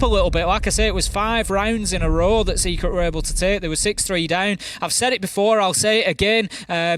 a little bit. Like I say, it was 5 rounds in a row that Secret were able to take. They were 6-3 down. I've said it before, I'll say it again.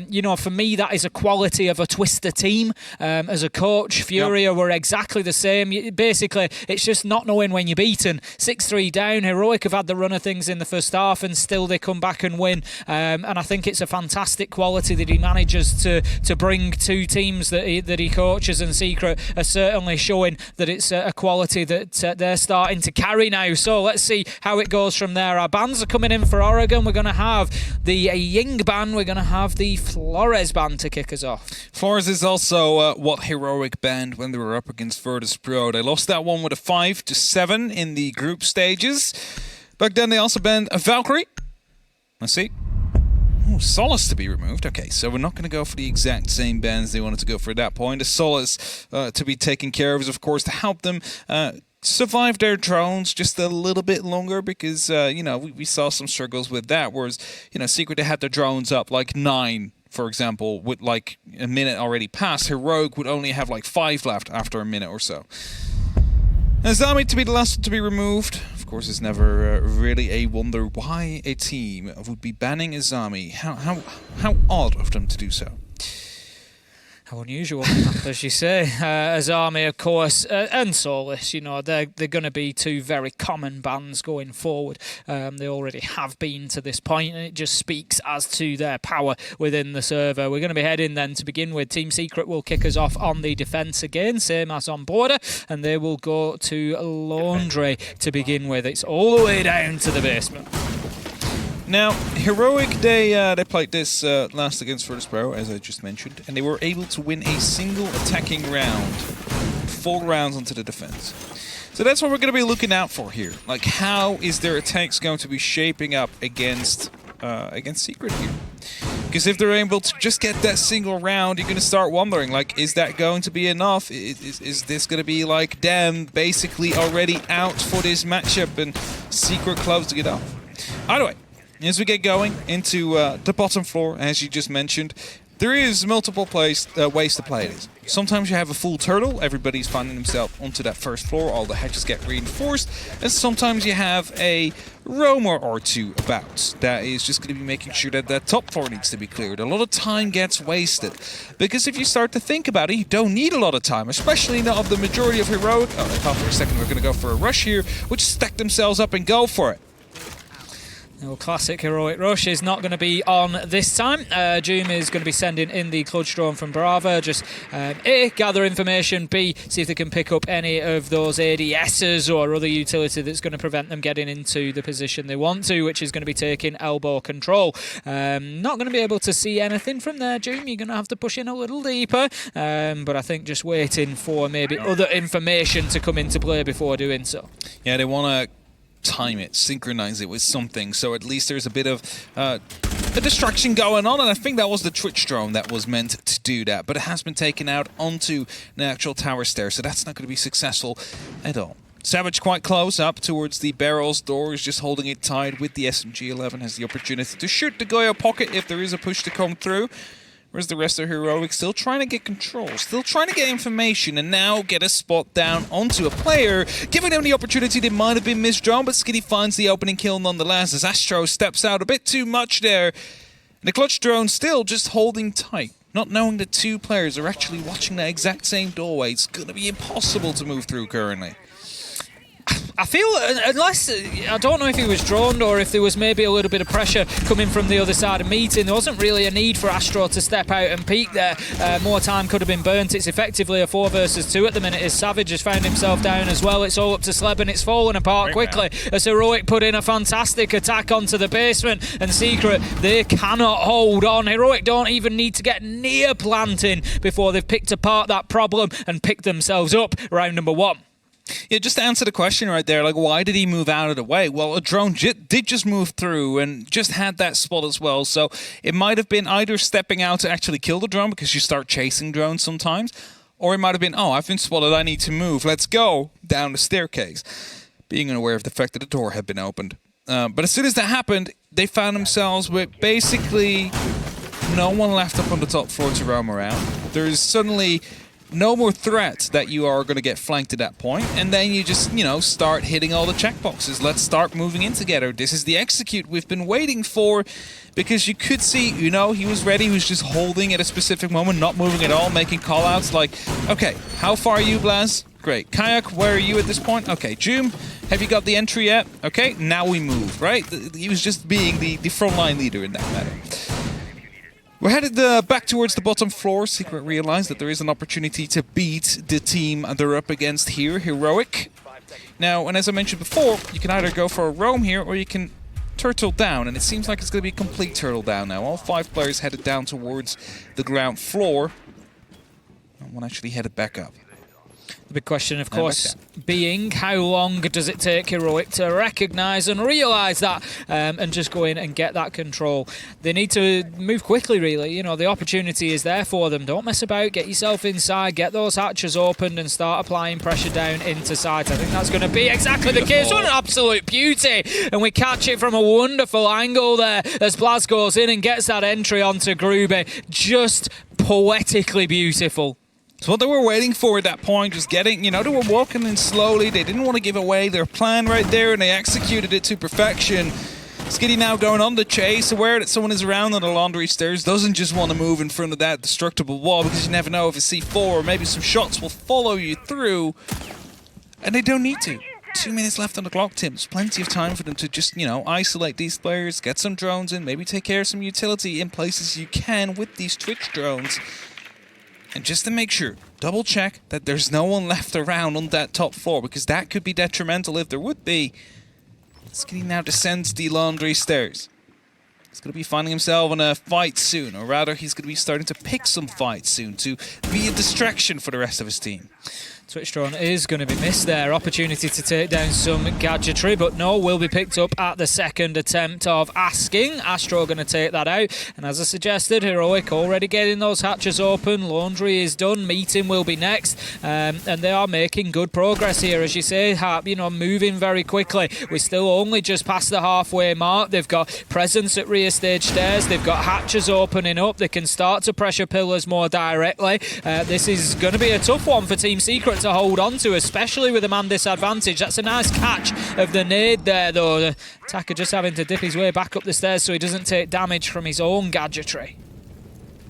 You know, for me, that is a quality of a Twister team. As a coach, Furia were exactly the same. Basically, it's just not knowing when you're beaten. 6-3 down. Heroic have had the run of things in the first half, and still they come back and win. And I think it's a fantastic quality that he manages to bring two teams that he coaches, and Secret are certainly showing that it's a quality that they're starting to carry now. So let's see how it goes from there. Our bands are coming in for Oregon. We're going to have the Ying band. We're going to have the Flores band to kick us off. Flores is also what Heroic banned when they were up against Virtus Pro. They lost that one with a 5-7 in the group stages. Back then they also banned a Valkyrie. Let's see. Oh, Solace to be removed. Okay, so we're not going to go for the exact same bans they wanted to go for at that point. A Solace to be taken care of is, of course, to help them survive their drones just a little bit longer, because, you know, we saw some struggles with that, whereas, you know, Secret, they had their drones up like 9, for example, with like a minute already passed. Heroic would only have like 5 left after a minute or so. Azami to be the last one to be removed. Of course, it's never really a wonder why a team would be banning Azami. How odd of them to do so. How unusual, as you say. Azami, of course, and Solace, you know, they're going to be two very common bans going forward. They already have been to this point, and it just speaks as to their power within the server. We're going to be heading then to begin with. Team Secret will kick us off on the defence again, same as on Border, and they will go to Laundry to begin with. It's all the way down to the basement. Now, Heroic, they played this last against Virtus Pro, as I just mentioned, and they were able to win a single attacking round, 4 rounds onto the defense. So that's what we're going to be looking out for here. Like, how is their attacks going to be shaping up against Secret here? Because if they're able to just get that single round, you're going to start wondering, like, is that going to be enough? Is this going to be like them basically already out for this matchup and Secret close to get off? Either way, as we get going into the bottom floor, as you just mentioned, there is multiple ways to play this. Sometimes you have a full turtle, everybody's finding themselves onto that first floor, all the hatches get reinforced, and sometimes you have a roamer or two about. That is just going to be making sure that that top floor needs to be cleared. A lot of time gets wasted, because if you start to think about it, you don't need a lot of time, especially not of the majority of Heroic. Oh, I thought for a second we we're going to go for a rush here, which stack themselves up and go for it. Well, classic Heroic rush is not going to be on this time. Doom is going to be sending in the clutch drone from Brava. Just A, gather information, B, see if they can pick up any of those ADSs or other utility that's going to prevent them getting into the position they want to, which is going to be taking elbow control. Not going to be able to see anything from there, Doom. You're going to have to push in a little deeper. But I think just waiting for maybe other information to come into play before doing so. Yeah, they want to time it, synchronize it with something, so at least there's a bit of a distraction going on, and I think that was the Twitch drone that was meant to do that, but it has been taken out onto the actual tower stair, so that's not going to be successful at all. Savage quite close up towards the barrel's door, is just holding it tied with the SMG-11, has the opportunity to shoot the Goyo pocket if there is a push to come through. Whereas the rest of Heroic still trying to get control, still trying to get information, and now get a spot down onto a player, giving them the opportunity. They might have been misdrawn, but Skitty finds the opening kill nonetheless as Astro steps out a bit too much there. And the clutch drone still just holding tight, not knowing that 2 players are actually watching that exact same doorway. It's going to be impossible to move through currently. I feel, unless, I don't know if he was drawn or if there was maybe a little bit of pressure coming from the other side of meeting. There wasn't really a need for Astro to step out and peek there. More time could have been burnt. It's effectively a 4 versus 2 at the minute as Savage has found himself down as well. It's all up to Sleb and it's fallen apart quickly as Heroic put in a fantastic attack onto the basement, and Secret, they cannot hold on. Heroic don't even need to get near planting before they've picked apart that problem and picked themselves up round number 1. Yeah, just to answer the question right there, like, why did he move out of the way? Well, a drone did just move through and just had that spot as well. So it might have been either stepping out to actually kill the drone, because you start chasing drones sometimes, or it might have been, oh, I've been spotted, I need to move, let's go down the staircase, being unaware of the fact that the door had been opened. But as soon as that happened, they found themselves with basically no one left up on the top floor to roam around. There's suddenly no more threat that you are going to get flanked at that point, and then you just, you know, start hitting all the checkboxes. Let's start moving in together. This is the execute we've been waiting for, because you could see, you know, he was ready, he was just holding at a specific moment, not moving at all, making callouts like, okay, how far are you, Blaz? Great. Kayak, where are you at this point? Okay, Joom, have you got the entry yet? Okay, now we move, right? He was just being the frontline leader in that matter. We're headed back towards the bottom floor. Secret realized that there is an opportunity to beat the team they're up against here, Heroic. Now, and as I mentioned before, you can either go for a roam here or you can turtle down, and it seems like it's going to be a complete turtle down now. All 5 players headed down towards the ground floor. And one actually headed back up. The big question, of course, being how long does it take Heroic to recognise and realise that and just go in and get that control? They need to move quickly, really. You know, the opportunity is there for them. Don't mess about. Get yourself inside. Get those hatches opened and start applying pressure down into sight. I think that's going to be exactly the case. What an absolute beauty. And we catch it from a wonderful angle there as Blaz goes in and gets that entry onto Grube. Just poetically beautiful. It's what they were waiting for at that point, just getting, you know, they were walking in slowly. They didn't want to give away their plan right there, and they executed it to perfection. Skitty now going on the chase, aware that someone is around on the laundry stairs, doesn't just want to move in front of that destructible wall, because you never know if a C4 or maybe some shots will follow you through. And they don't need to. 2 minutes left on the clock, Tim. There's plenty of time for them to just, you know, isolate these players, get some drones in, maybe take care of some utility in places you can with these Twitch drones. And just to make sure, double check that there's no one left around on that top floor, because that could be detrimental if there would be. Skitty now descends the laundry stairs. He's going to be finding himself in a fight soon, or rather he's going to be starting to pick some fights soon to be a distraction for the rest of his team. Twitch drone is going to be missed there. Opportunity to take down some gadgetry, but no, will be picked up at the second attempt of asking. Astro going to take that out. And as I suggested, Heroic already getting those hatches open. Laundry is done. Meeting will be next. And they are making good progress here, as you say, Harp, you know, moving very quickly. We're still only just past the halfway mark. They've got presence at rear stage stairs. They've got hatches opening up. They can start to pressure pillars more directly. This is going to be a tough one for Team Secret to hold on to, especially with a man disadvantage. That's a nice catch of the nade there, though. The attacker just having to dip his way back up the stairs so he doesn't take damage from his own gadgetry.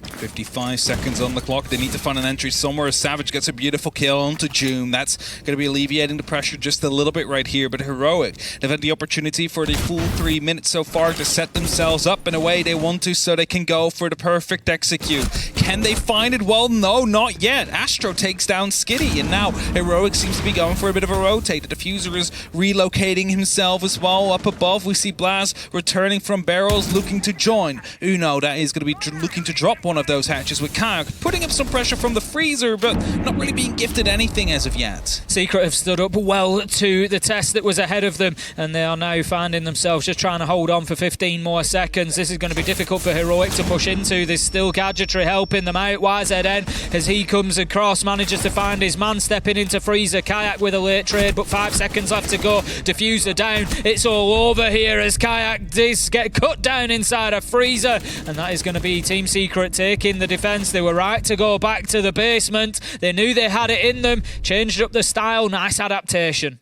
55 seconds on the clock. They need to find an entry somewhere. Savage gets a beautiful kill onto Joom. That's going to be alleviating the pressure just a little bit right here. But Heroic, they've had the opportunity for the full 3 minutes so far to set themselves up in a way they want to, so they can go for the perfect execute. Can they find it? Well, no, not yet. Astro takes down Skitty, and now Heroic seems to be going for a bit of a rotate. The diffuser is relocating himself as well. Up above, we see Blaz returning from barrels, looking to join. Uno, that is going to be looking to drop one of those hatches with Kayak, putting up some pressure from the freezer, but not really being gifted anything as of yet. Secret have stood up well to the test that was ahead of them, and they are now finding themselves just trying to hold on for 15 more seconds. This is going to be difficult for Heroic to push into. There's still gadgetry helping them out. YZN, as he comes across, manages to find his man stepping into freezer. Kayak with a late trade, but 5 seconds left to go. Diffuser down. It's all over here as Kayak does get cut down inside a freezer, and that is going to be Team Secret taking the defense. They were right to go back to the basement. They knew they had it in them. Changed up the style. Nice adaptation.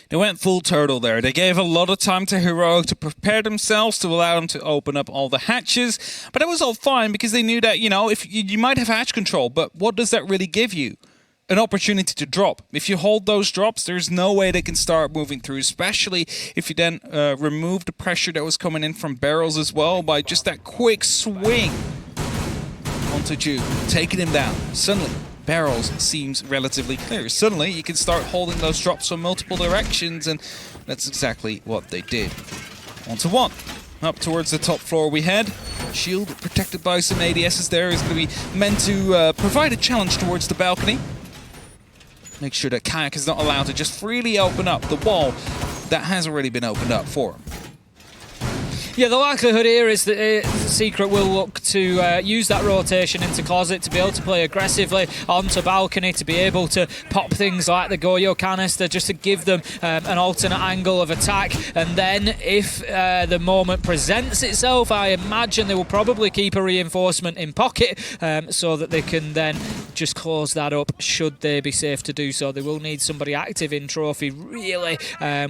They went full turtle there. They gave a lot of time to Heroic to prepare themselves, to allow them to open up all the hatches. But it was all fine because they knew that, you know, if you might have hatch control, but what does that really give you? An opportunity to drop. If you hold those drops, there's no way they can start moving through, especially if you then remove the pressure that was coming in from barrels as well by just that quick swing onto Jude, taking him down. Suddenly, barrels seems relatively clear. Suddenly, you can start holding those drops from multiple directions, and that's exactly what they did. 1-to-1. Up towards the top floor we head. Shield protected by some ADSs there is going to be meant to provide a challenge towards the balcony. Make sure that Kayak is not allowed to just freely open up the wall that has already been opened up for him. Yeah, the likelihood here is that Secret will look to use that rotation into Closet, to be able to play aggressively onto balcony, to be able to pop things like the Goyo canister, just to give them an alternate angle of attack. And then if the moment presents itself, I imagine they will probably keep a reinforcement in pocket so that they can then just close that up should they be safe to do so. They will need somebody active in Trophy, really.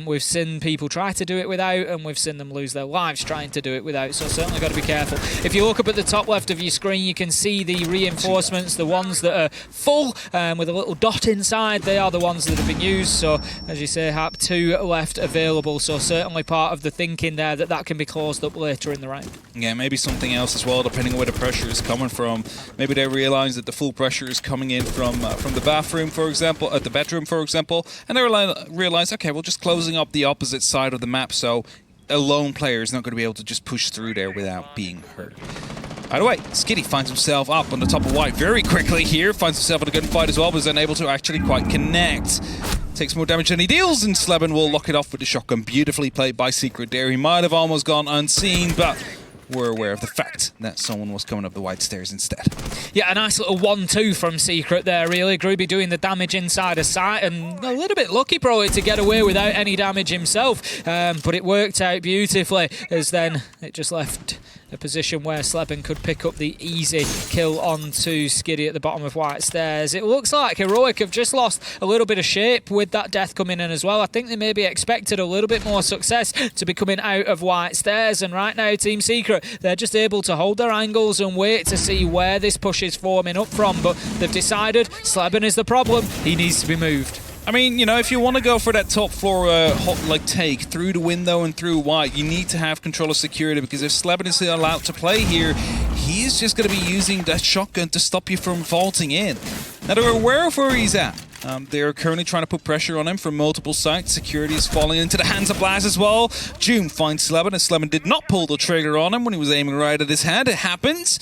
We've seen people try to do it without, and we've seen them lose their lives trying to do it without, so certainly got to be careful. If you look up at the top left of your screen, you can see the reinforcements, the ones that are full with a little dot inside. They are the ones that have been used, so as you say, Hap, 2 left available, so certainly part of the thinking there that can be closed up later in the round. Yeah, maybe something else as well, depending on where the pressure is coming from. Maybe they realise that the full pressure is coming in from the bathroom, for example, at the bedroom, for example, and they realise, okay, we're just closing up the opposite side of the map, so a lone player is not going to be able to just push through there without being hurt. By the way, Skitty finds himself up on the top of White very quickly here, finds himself in a gunfight as well, but is unable to actually quite connect. Takes more damage than he deals, and Sleben will lock it off with the shotgun. Beautifully played by Secret there. He might have almost gone unseen, but we're aware of the fact that someone was coming up the white stairs instead. Yeah, a nice little 1-2 from Secret there, really. Groovy doing the damage inside a sight, and a little bit lucky probably to get away without any damage himself, but it worked out beautifully, as then it just left a position where Sleben could pick up the easy kill onto Skiddy at the bottom of White Stairs. It looks like Heroic have just lost a little bit of shape with that death coming in as well. I think they maybe expected a little bit more success to be coming out of White Stairs, and right now Team Secret, they're just able to hold their angles and wait to see where this push is forming up from, but they've decided Sleben is the problem. He needs to be moved. I mean, you know, if you want to go for that top floor take through the window and through White, you need to have control of security, because if Sleben is allowed to play here, he's just going to be using that shotgun to stop you from vaulting in. Now, they're aware of where he's at. They're currently trying to put pressure on him from multiple sides. Security is falling into the hands of Blaz as well. June finds Sleben, and Sleben did not pull the trigger on him when he was aiming right at his head. It happens,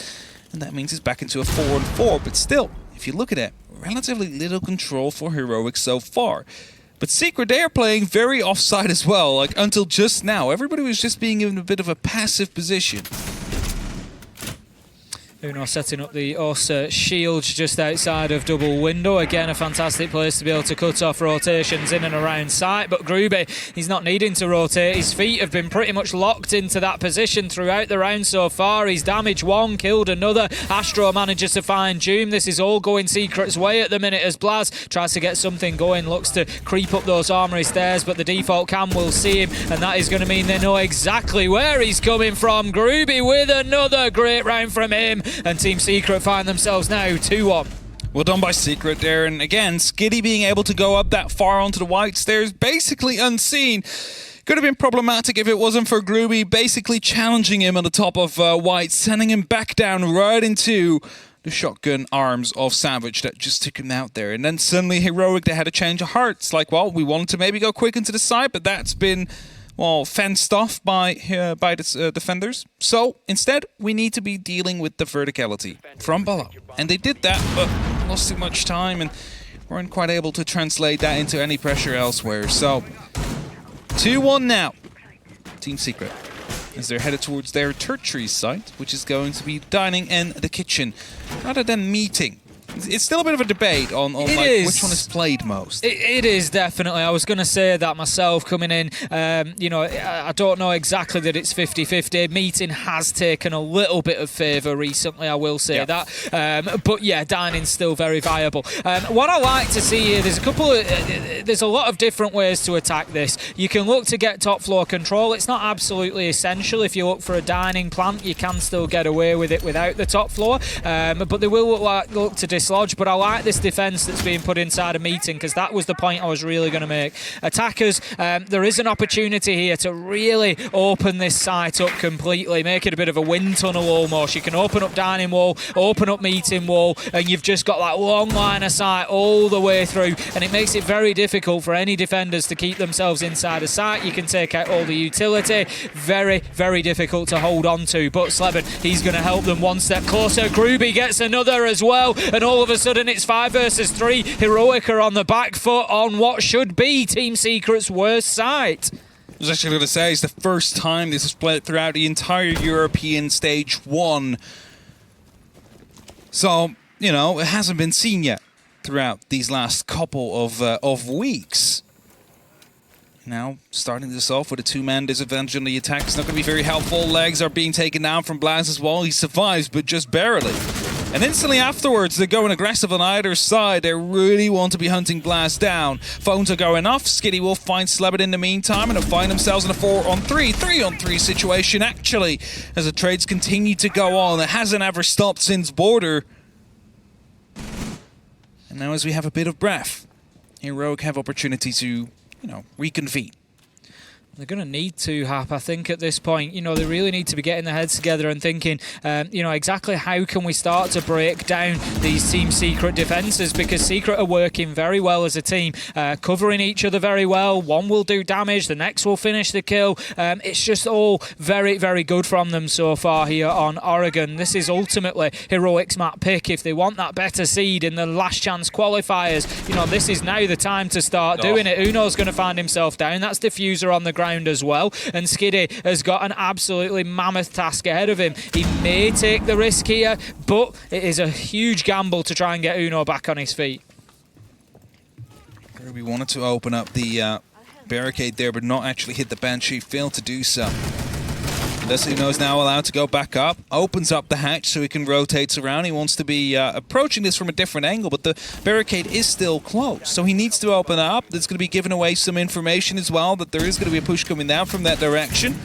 and that means he's back into a 4-on-4, but still, if you look at it, relatively little control for Heroic so far. But Secret, they are playing very offside as well. Like, until just now, everybody was just being in a bit of a passive position. Uno setting up the Ursa shields just outside of double window. Again, a fantastic place to be able to cut off rotations in and around site. But Groovy, he's not needing to rotate. His feet have been pretty much locked into that position throughout the round so far. He's damaged one, killed another. Astro manages to find Doom. This is all going Secret's way at the minute as Blaz tries to get something going, looks to creep up those armory stairs, but the default cam will see him, and that is going to mean they know exactly where he's coming from. Groovy with another great round from him, and Team Secret find themselves now 2-1. Well done by Secret there, and again, Skitty being able to go up that far onto the white stairs, basically unseen. Could have been problematic if it wasn't for Groovy basically challenging him on the top of White, sending him back down right into the shotgun arms of Savage that just took him out there. And then suddenly Heroic, they had a change of heart. It's like, well, we wanted to maybe go quick into the side, but that's been, well, fenced off by the defenders. So instead, we need to be dealing with the verticality from below. And they did that, but lost too much time and weren't quite able to translate that into any pressure elsewhere. So 2-1 now. Team Secret, as they're headed towards their tertiary site, which is going to be dining in the kitchen rather than meeting. It's still a bit of a debate on like, which one is played most. It is, definitely. I was going to say that myself coming in. You know, I don't know exactly that it's 50-50. Meeting has taken a little bit of favour recently, I will say that. But yeah, dining's still very viable. What I like to see here, there's a lot of different ways to attack this. You can look to get top floor control. It's not absolutely essential. If you look for a dining plant, you can still get away with it without the top floor. But they will look to dislodge. But I like this defence that's being put inside a meeting, because that was the point I was really going to make. Attackers, there is an opportunity here to really open this site up completely, make it a bit of a wind tunnel almost. You can open up dining wall, open up meeting wall, and you've just got that long line of sight all the way through, and it makes it very difficult for any defenders to keep themselves inside a site. You can take out all the utility. Very, very difficult to hold on to. But Sleben, he's going to help them one step closer. Groovy gets another as well, and all of a sudden it's 5 versus 3. Heroic are on the back foot on what should be Team Secret's worst site. I was actually going to say, it's the first time this is split throughout the entire European Stage 1 So, you know, it hasn't been seen yet throughout these last couple of weeks. Now, starting this off with a two-man disadvantage on the attack. It's not going to be very helpful. Legs are being taken down from Blaz as well. He survives, but just barely. And instantly afterwards, they're going aggressive on either side. They really want to be hunting Blaz down. Phones are going off. Skitty will find Slebit in the meantime, and they'll find themselves in a 4-on-3, 3-on-3 situation, actually, as the trades continue to go on. It hasn't ever stopped since Border. And now as we have a bit of breath, Heroic have opportunity to, reconvene. They're going to need to, Hap, I think, at this point. They really need to be getting their heads together and thinking, exactly how can we start to break down these Team Secret defences, because Secret are working very well as a team, covering each other very well. One will do damage, the next will finish the kill. It's just all very, very good from them so far here on Oregon. This is ultimately Heroic's map pick. If they want that better seed in the last chance qualifiers, this is now the time to start doing it. Uno's going to find himself down. That's Diffuser on the ground as well, and Skiddy has got an absolutely mammoth task ahead of him. He may take the risk here, but it is a huge gamble to try and get Uno back on his feet. We wanted to open up the barricade there, but not actually hit the Banshee. Failed to do so. Thus, Uno is now allowed to go back up, opens up the hatch so he can rotate around. He wants to be approaching this from a different angle, but the barricade is still closed, so he needs to open up. That's going to be giving away some information as well, that there is going to be a push coming down from that direction.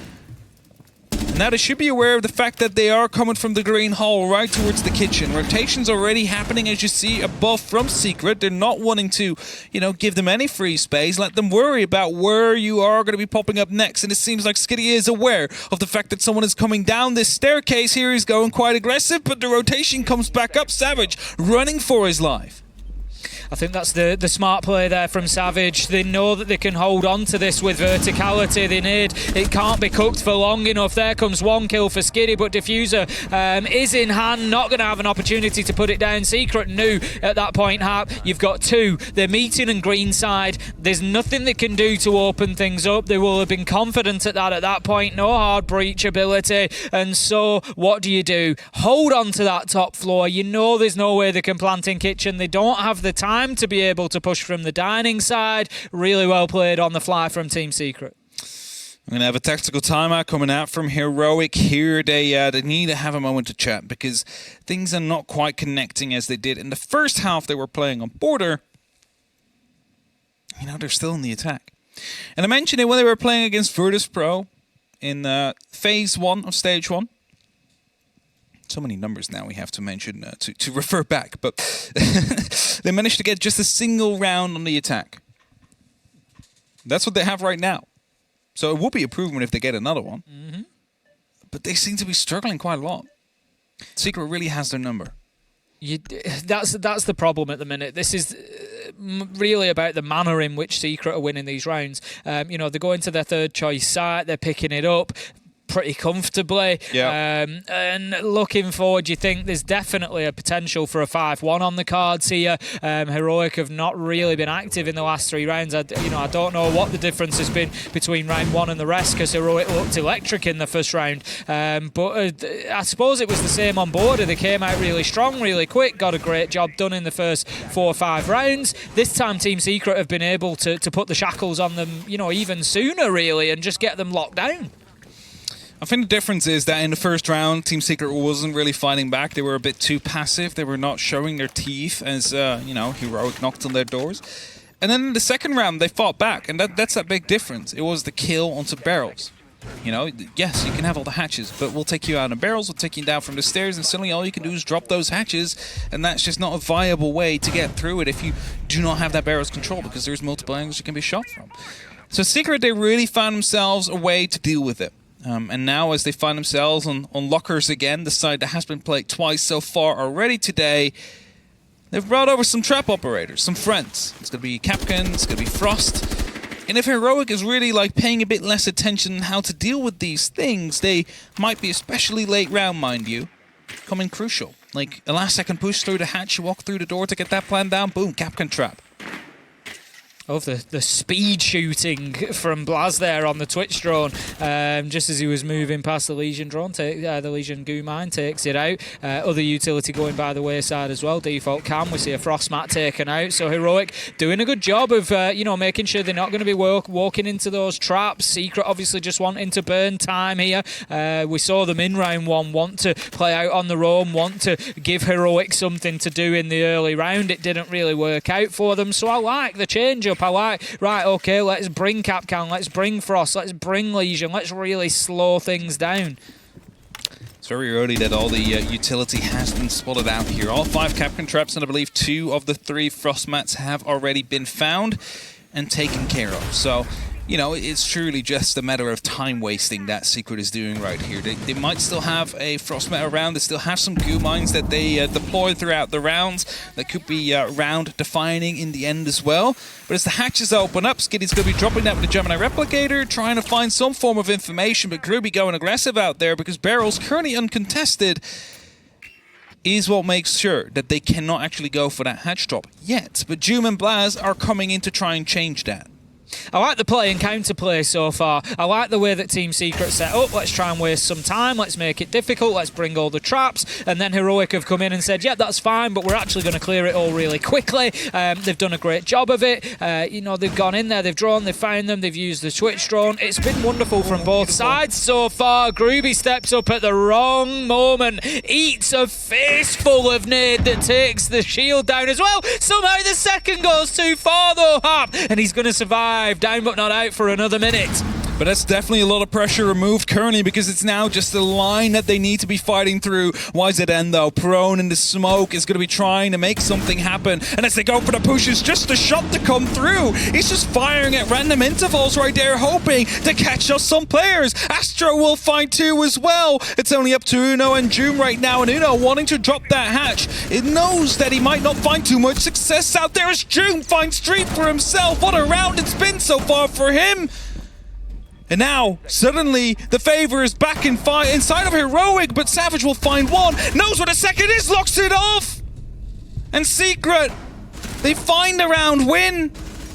Now they should be aware of the fact that they are coming from the green hole right towards the kitchen. Rotation's already happening, as you see above from Secret. They're not wanting to, give them any free space. Let them worry about where you are going to be popping up next. And it seems like Skitty is aware of the fact that someone is coming down this staircase here. He's going quite aggressive, but the rotation comes back up. Savage running for his life. I think that's the smart play there from Savage. They know that they can hold on to this with verticality. They need. It can't be cooked for long enough. There comes one kill for Skiddy, but Diffuser is in hand, not going to have an opportunity to put it down. Secret knew at that point, Hap, you've got two. They're meeting on green side. There's nothing they can do to open things up. They will have been confident at that point. No hard breach ability. And so what do? Hold on to that top floor. There's no way they can plant in kitchen. They don't have the time to be able to push from the dining side. Really well played on the fly from Team Secret. We're going to have a tactical timeout coming out from Heroic here. They need to have a moment to chat because things are not quite connecting as they did in the first half. They were playing on Border. They're still in the attack. And I mentioned it when they were playing against Virtus Pro in phase 1 of stage 1. So many numbers now we have to mention to refer back, but they managed to get just a single round on the attack. That's what they have right now. So it will be improvement if they get another one. Mm-hmm. But they seem to be struggling quite a lot. Secret really has their number. That's the problem at the minute. This is really about the manner in which Secret are winning these rounds. They're going to their third choice site, they're picking it up pretty comfortably. Yeah. And looking forward, you think there's definitely a potential for a 5-1 on the cards here. Heroic have not really been active in the last 3 rounds. I don't know what the difference has been between round 1 and the rest, because Heroic looked electric in the first round. But I suppose it was the same on Border. They came out really strong, really quick, got a great job done in the first 4 or 5 rounds. This time Team Secret have been able to put the shackles on them, even sooner, really, and just get them locked down. I think the difference is that in the first round, Team Secret wasn't really fighting back. They were a bit too passive. They were not showing their teeth as, Heroic knocked on their doors. And then in the second round, they fought back, and that's that big difference. It was the kill onto barrels. Yes, you can have all the hatches, but we'll take you out in barrels, we'll take you down from the stairs, and suddenly all you can do is drop those hatches, and that's just not a viable way to get through it if you do not have that barrels control, because there's multiple angles you can be shot from. So Secret, they really found themselves a way to deal with it. And now as they find themselves on lockers again, the side that has been played twice so far already today, they've brought over some trap operators, some friends. It's going to be Capcan, it's going to be Frost. And if Heroic is really paying a bit less attention on how to deal with these things, they might be especially late round, mind you, coming crucial. Like a last second push through the hatch, you walk through the door to get that plan down, boom, Capcan trap. of the speed shooting from Blaz there on the Twitch drone, just as he was moving past the Legion drone. The Legion goo mine takes it out. Other utility going by the wayside as well. Default cam, we see a frost mat taken out. So Heroic doing a good job of making sure they're not going to be walking into those traps. Secret obviously just wanting to burn time here. We saw them in round 1 want to play out on their own, want to give Heroic something to do in the early round. It didn't really work out for them. So I like the change up. I like, right, okay, let's bring Capcan, let's bring Frost, let's bring Legion, let's really slow things down. It's very early that all the utility has been spotted out here. All 5 Capcan traps, and I believe 2 of the 3 frost mats have already been found and taken care of. So, it's truly just a matter of time wasting that Secret is doing right here. They might still have a frost mat around. They still have some goo mines that they deploy throughout the rounds that could be round defining in the end as well. But as the hatches open up, Skiddy's going to be dropping that with the Gemini Replicator, trying to find some form of information, but Groovy going aggressive out there because Barrel's currently uncontested is what makes sure that they cannot actually go for that hatch drop yet. But Doom and Blaz are coming in to try and change that. I like the play and counterplay so far. I like the way that Team Secret set up. Let's try and waste some time. Let's make it difficult. Let's bring all the traps. And then Heroic have come in and said, yeah, that's fine, but we're actually going to clear it all really quickly. They've done a great job of it. They've gone in there, they've drawn, they've found them, they've used the Twitch drone. It's been wonderful from both sides so far. Groovy steps up at the wrong moment, eats a fistful of nade that takes the shield down as well. Somehow the second goes too far though, Hap, and he's going to survive. Down but not out for another minute. But that's definitely a lot of pressure removed currently because it's now just a line that they need to be fighting through. YZN though, prone in the smoke, is going to be trying to make something happen. And as they go for the pushes, just a shot to come through. He's just firing at random intervals right there, hoping to catch us some players. Astro will find 2 as well. It's only up to Uno and Doom right now, and Uno wanting to drop that hatch. It knows that he might not find too much success out there as Doom finds Street for himself. What a round it's been so far for him. And now, suddenly, the favor is back inside of Heroic, but Savage will find 1, knows what a second is, locks it off! And Secret, they find a round win.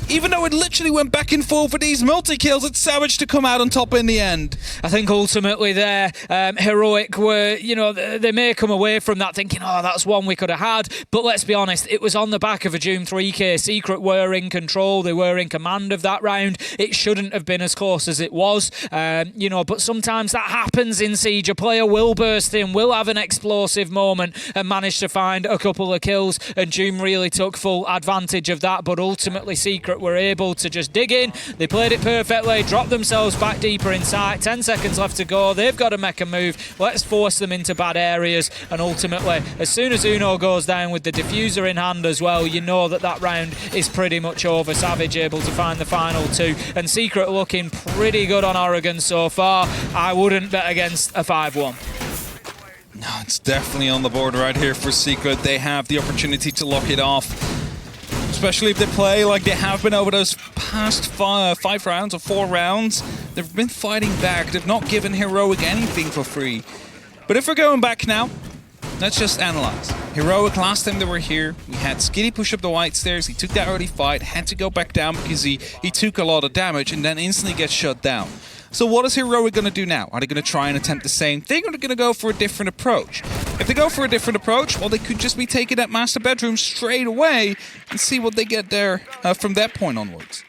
Even though it literally went back and forth for these multi-kills, it's Savage to come out on top in the end. I think ultimately there, Heroic were, they may come away from that thinking, oh, that's one we could have had. But let's be honest, it was on the back of a Doom 3K. Secret were in control. They were in command of that round. It shouldn't have been as close as it was. But sometimes that happens in Siege. A player will burst in, will have an explosive moment and manage to find a couple of kills. And Doom really took full advantage of that. But ultimately, Secret were able to just dig in. They played it perfectly, dropped themselves back deeper inside. 10 seconds left to go. They've got to make a move. Let's force them into bad areas. And ultimately, as soon as Uno goes down with the diffuser in hand as well, you know that round is pretty much over. Savage able to find the final 2. And Secret looking pretty good on Oregon so far. I wouldn't bet against a 5-1. No, it's definitely on the board right here for Secret. They have the opportunity to lock it off. Especially if they play like they have been over those past 5 rounds or 4 rounds. They've been fighting back. They've not given Heroic anything for free. But if we're going back now, let's just analyze. Heroic, last time they were here, we had Skiddy push up the white stairs. He took that early fight, had to go back down because he took a lot of damage and then instantly gets shut down. So what is Heroic going to do now? Are they going to try and attempt the same thing, or are they going to go for a different approach? If they go for a different approach, well, they could just be taking that master bedroom straight away and see what they get there from that point onwards.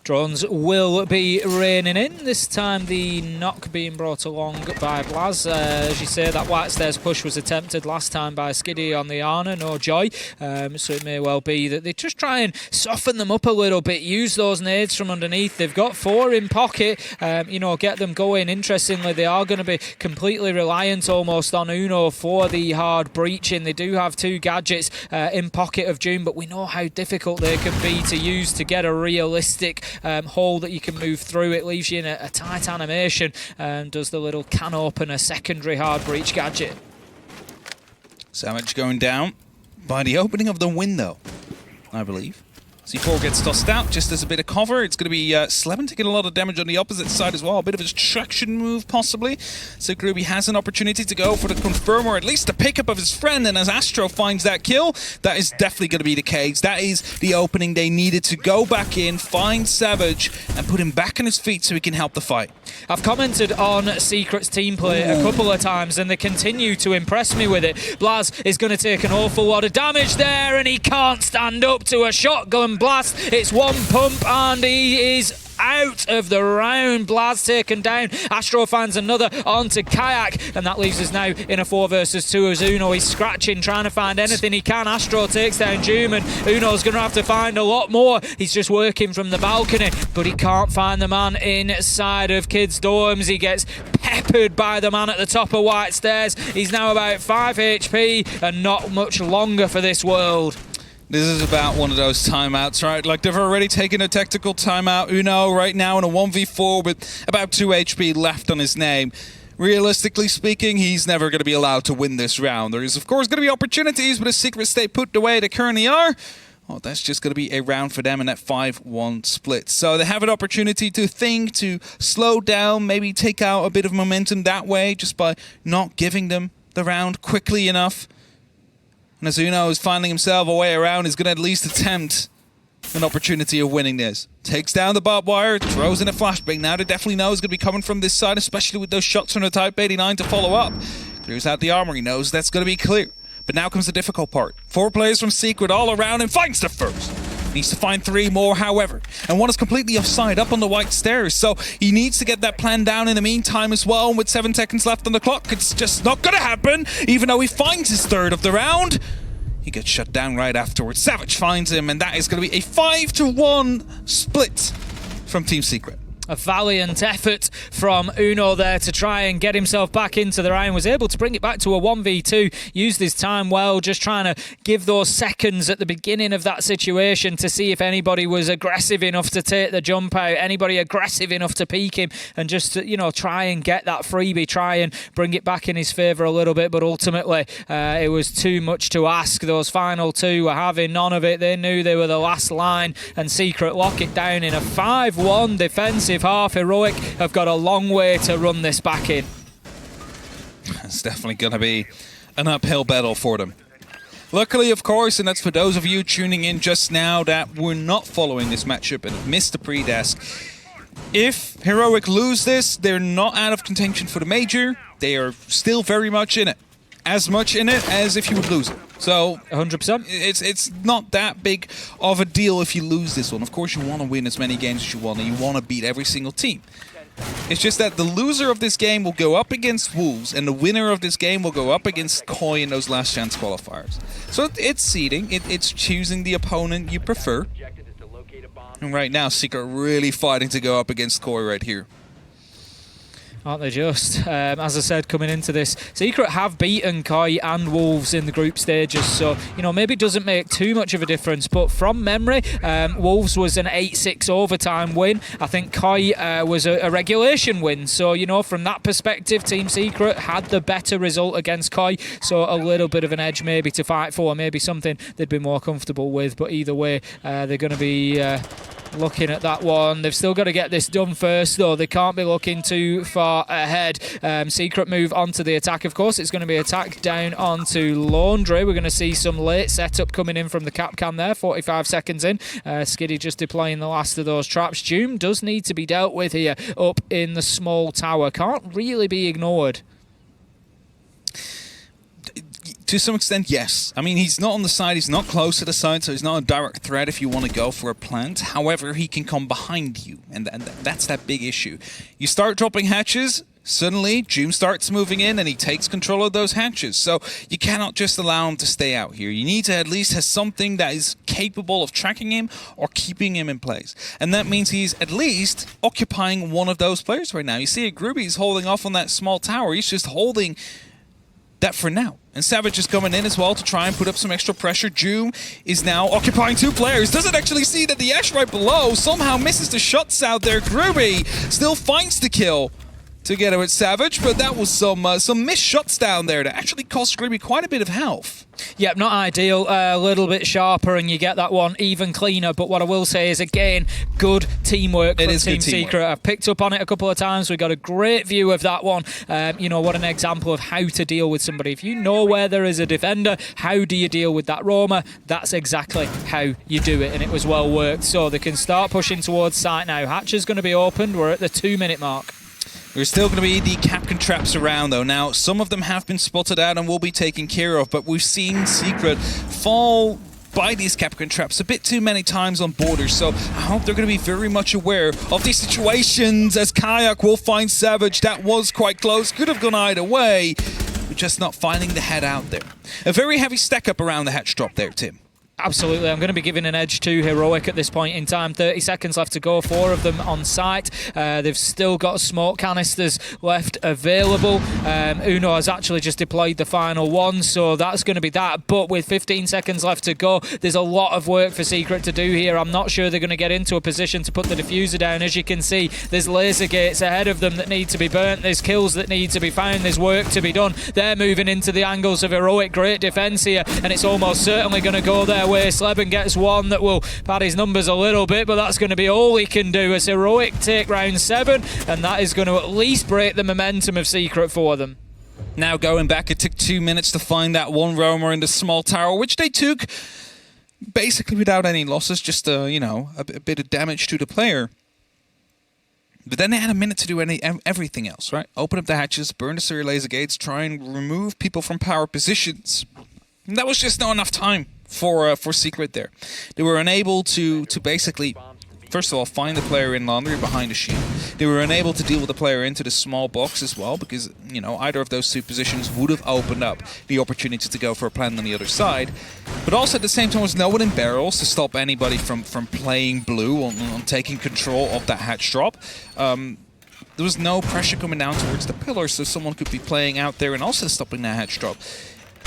Drones will be raining in. This time the knock being brought along by Blaz. As you say, that white stairs push was attempted last time by Skiddy on the Ana, no joy. So it may well be that they just try and soften them up a little bit, use those nades from underneath. They've got 4 in pocket, get them going. Interestingly, they are going to be completely reliant almost on Uno for the hard breaching. They do have 2 gadgets in pocket of Doom, but we know how difficult they can be to use to get a realistic hole that you can move through. It leaves you in a tight animation and does the little can opener secondary hard breach gadget. Savage going down by the opening of the window, I believe. C4 gets tossed out just as a bit of cover. It's going to be Sleben taking a lot of damage on the opposite side as well. A bit of a distraction move, possibly. So Groovy has an opportunity to go for the confirm, or at least the pickup of his friend. And as Astro finds that kill, that is definitely going to be the case. That is the opening they needed to go back in, find Savage, and put him back on his feet so he can help the fight. I've commented on Secret's team play a couple of times, and they continue to impress me with it. Blaz is going to take an awful lot of damage there, and he can't stand up to a shotgun blast. It's one pump, and he is out of the round. Blaz taken down. Astro finds another onto Kayak, and that leaves us now in a 4 versus 2 as Uno. He's scratching, trying to find anything he can. Astro takes down Doom, and Uno's going to have to find a lot more. He's just working from the balcony, but he can't find the man inside of Kids' dorms. He gets peppered by the man at the top of White Stairs. He's now about 5 HP, and not much longer for this world. This is about one of those timeouts, right? Like, they've already taken a tactical timeout. Uno right now in a 1v4 with about 2 HP left on his name. Realistically speaking, he's never going to be allowed to win this round. There is, of course, going to be opportunities, but as Secret stay put the way they currently are, well, that's just going to be a round for them in that 5-1 split. So they have an opportunity to think, to slow down, maybe take out a bit of momentum that way just by not giving them the round quickly enough. And as Uno is finding himself a way around, he's going to at least attempt an opportunity of winning this. Takes down the barbed wire, throws in a flashbang. Now they definitely know it's going to be coming from this side, especially with those shots from the Type 89 to follow up. Clears out the armor, he knows that's going to be clear. But now comes the difficult part. 4 players from Secret all around and finds the first. Needs to find 3 more, however. And one is completely offside up on the White Stairs. So he needs to get that plan down in the meantime as well. And with 7 seconds left on the clock, it's just not going to happen. Even though he finds his 3rd of the round, he gets shut down right afterwards. Savage finds him, and that is going to be a 5-1 split from Team Secret. A valiant effort from Uno there to try and get himself back into the round. Was able to bring it back to a 1v2. Used his time well, just trying to give those seconds at the beginning of that situation to see if anybody was aggressive enough to take the jump out, anybody aggressive enough to peek him, and just to, try and get that freebie, try and bring it back in his favour a little bit. But ultimately, it was too much to ask. Those final 2 were having none of it. They knew they were the last line, and Secret lock it down in a 5-1 defensive half. Heroic have got a long way to run this back in. It's definitely going to be an uphill battle for them. Luckily, of course, and that's for those of you tuning in just now that were not following this matchup and have missed the pre-desk. If Heroic lose this, they're not out of contention for the major. They are still very much in it. As much in it as if you would lose it. So 100%. It's not that big of a deal if you lose this one. Of course, you want to win as many games as you want, and you want to beat every single team. It's just that the loser of this game will go up against Wolves, and the winner of this game will go up against Koi in those last chance qualifiers. So it's seeding. It's choosing the opponent you prefer. And right now, Secret really fighting to go up against Koi right here. Aren't they just? As I said, coming into this, Secret have beaten Koi and Wolves in the group stages, so, maybe it doesn't make too much of a difference, but from memory, Wolves was an 8-6 overtime win. I think Koi was a regulation win, so, from that perspective, Team Secret had the better result against Koi, so a little bit of an edge maybe to fight for, maybe something they'd be more comfortable with, but either way, they're going to be looking at that one. They've still got to get this done first, though. They can't be looking too far ahead. Secret move onto the attack, of course. It's going to be attack down onto Laundry. We're going to see some late setup coming in from the Capcan there, 45 seconds in. Skiddy just deploying the last of those traps. Doom does need to be dealt with here up in the small tower. Can't really be ignored. To some extent, yes. I mean, he's not on the side, he's not close to the side, so he's not a direct threat if you want to go for a plant. However, he can come behind you, and that's that big issue. You start dropping hatches, suddenly Doom starts moving in, and he takes control of those hatches. So you cannot just allow him to stay out here. You need to at least have something that is capable of tracking him or keeping him in place. And that means he's at least occupying one of those players right now. You see, Groovy is holding off on that small tower. He's just holding that for now. And Savage is coming in as well to try and put up some extra pressure. Doom is now occupying 2 players. Doesn't actually see that the Ash right below. Somehow misses the shots out there. Groovy still finds the kill together with Savage, but that was some missed shots down there that actually cost Grimmy quite a bit of health. Yep, not ideal. A little bit sharper, and you get that one even cleaner. But what I will say is, again, good teamwork from Team Secret. I've picked up on it a couple of times. We got a great view of that one. You know, what an example of how to deal with somebody. If you know where there is a defender, how do you deal with that roamer? That's exactly how you do it, and it was well worked. So they can start pushing towards site now. Hatcher's going to be opened. We're at the 2-minute mark. There's still going to be the Capcan traps around, though. Now, some of them have been spotted out and will be taken care of, but we've seen Secret fall by these Capcan traps a bit too many times on borders, so I hope they're going to be very much aware of these situations as Kayak will find Savage. That was quite close, could have gone either way, but just not finding the head out there. A very heavy stack up around the hatch drop there, Tim. Absolutely, I'm going to be giving an edge to Heroic at this point in time. 30 seconds left to go, 4 of them on site. They've still got smoke canisters left available. Uno has actually just deployed the final one, so that's going to be that. But with 15 seconds left to go, there's a lot of work for Secret to do here. I'm not sure they're going to get into a position to put the diffuser down. As you can see, there's laser gates ahead of them that need to be burnt. There's kills that need to be found. There's work to be done. They're moving into the angles of Heroic. Great defense here, and it's almost certainly going to go their way. Sleben gets one that will pad his numbers a little bit, but that's going to be all he can do as Heroic take round 7, and that is going to at least break the momentum of Secret for them. Now going back, it took 2 minutes to find that one roamer in the small tower, which they took basically without any losses, just you know, a bit of damage to the player. But then they had a minute to do everything else, right? Open up the hatches, burn the serial laser gates, try and remove people from power positions. And that was just not enough time for Secret there. They were unable to basically, first of all, find the player in laundry behind the shield. They were unable to deal with the player into the small box as well, because, you know, either of those two positions would have opened up the opportunity to go for a plant on the other side. But also at the same time, there was no one in barrels to stop anybody from playing blue on taking control of that hatch drop. There was no pressure coming down towards the pillar, so someone could be playing out there and also stopping that hatch drop.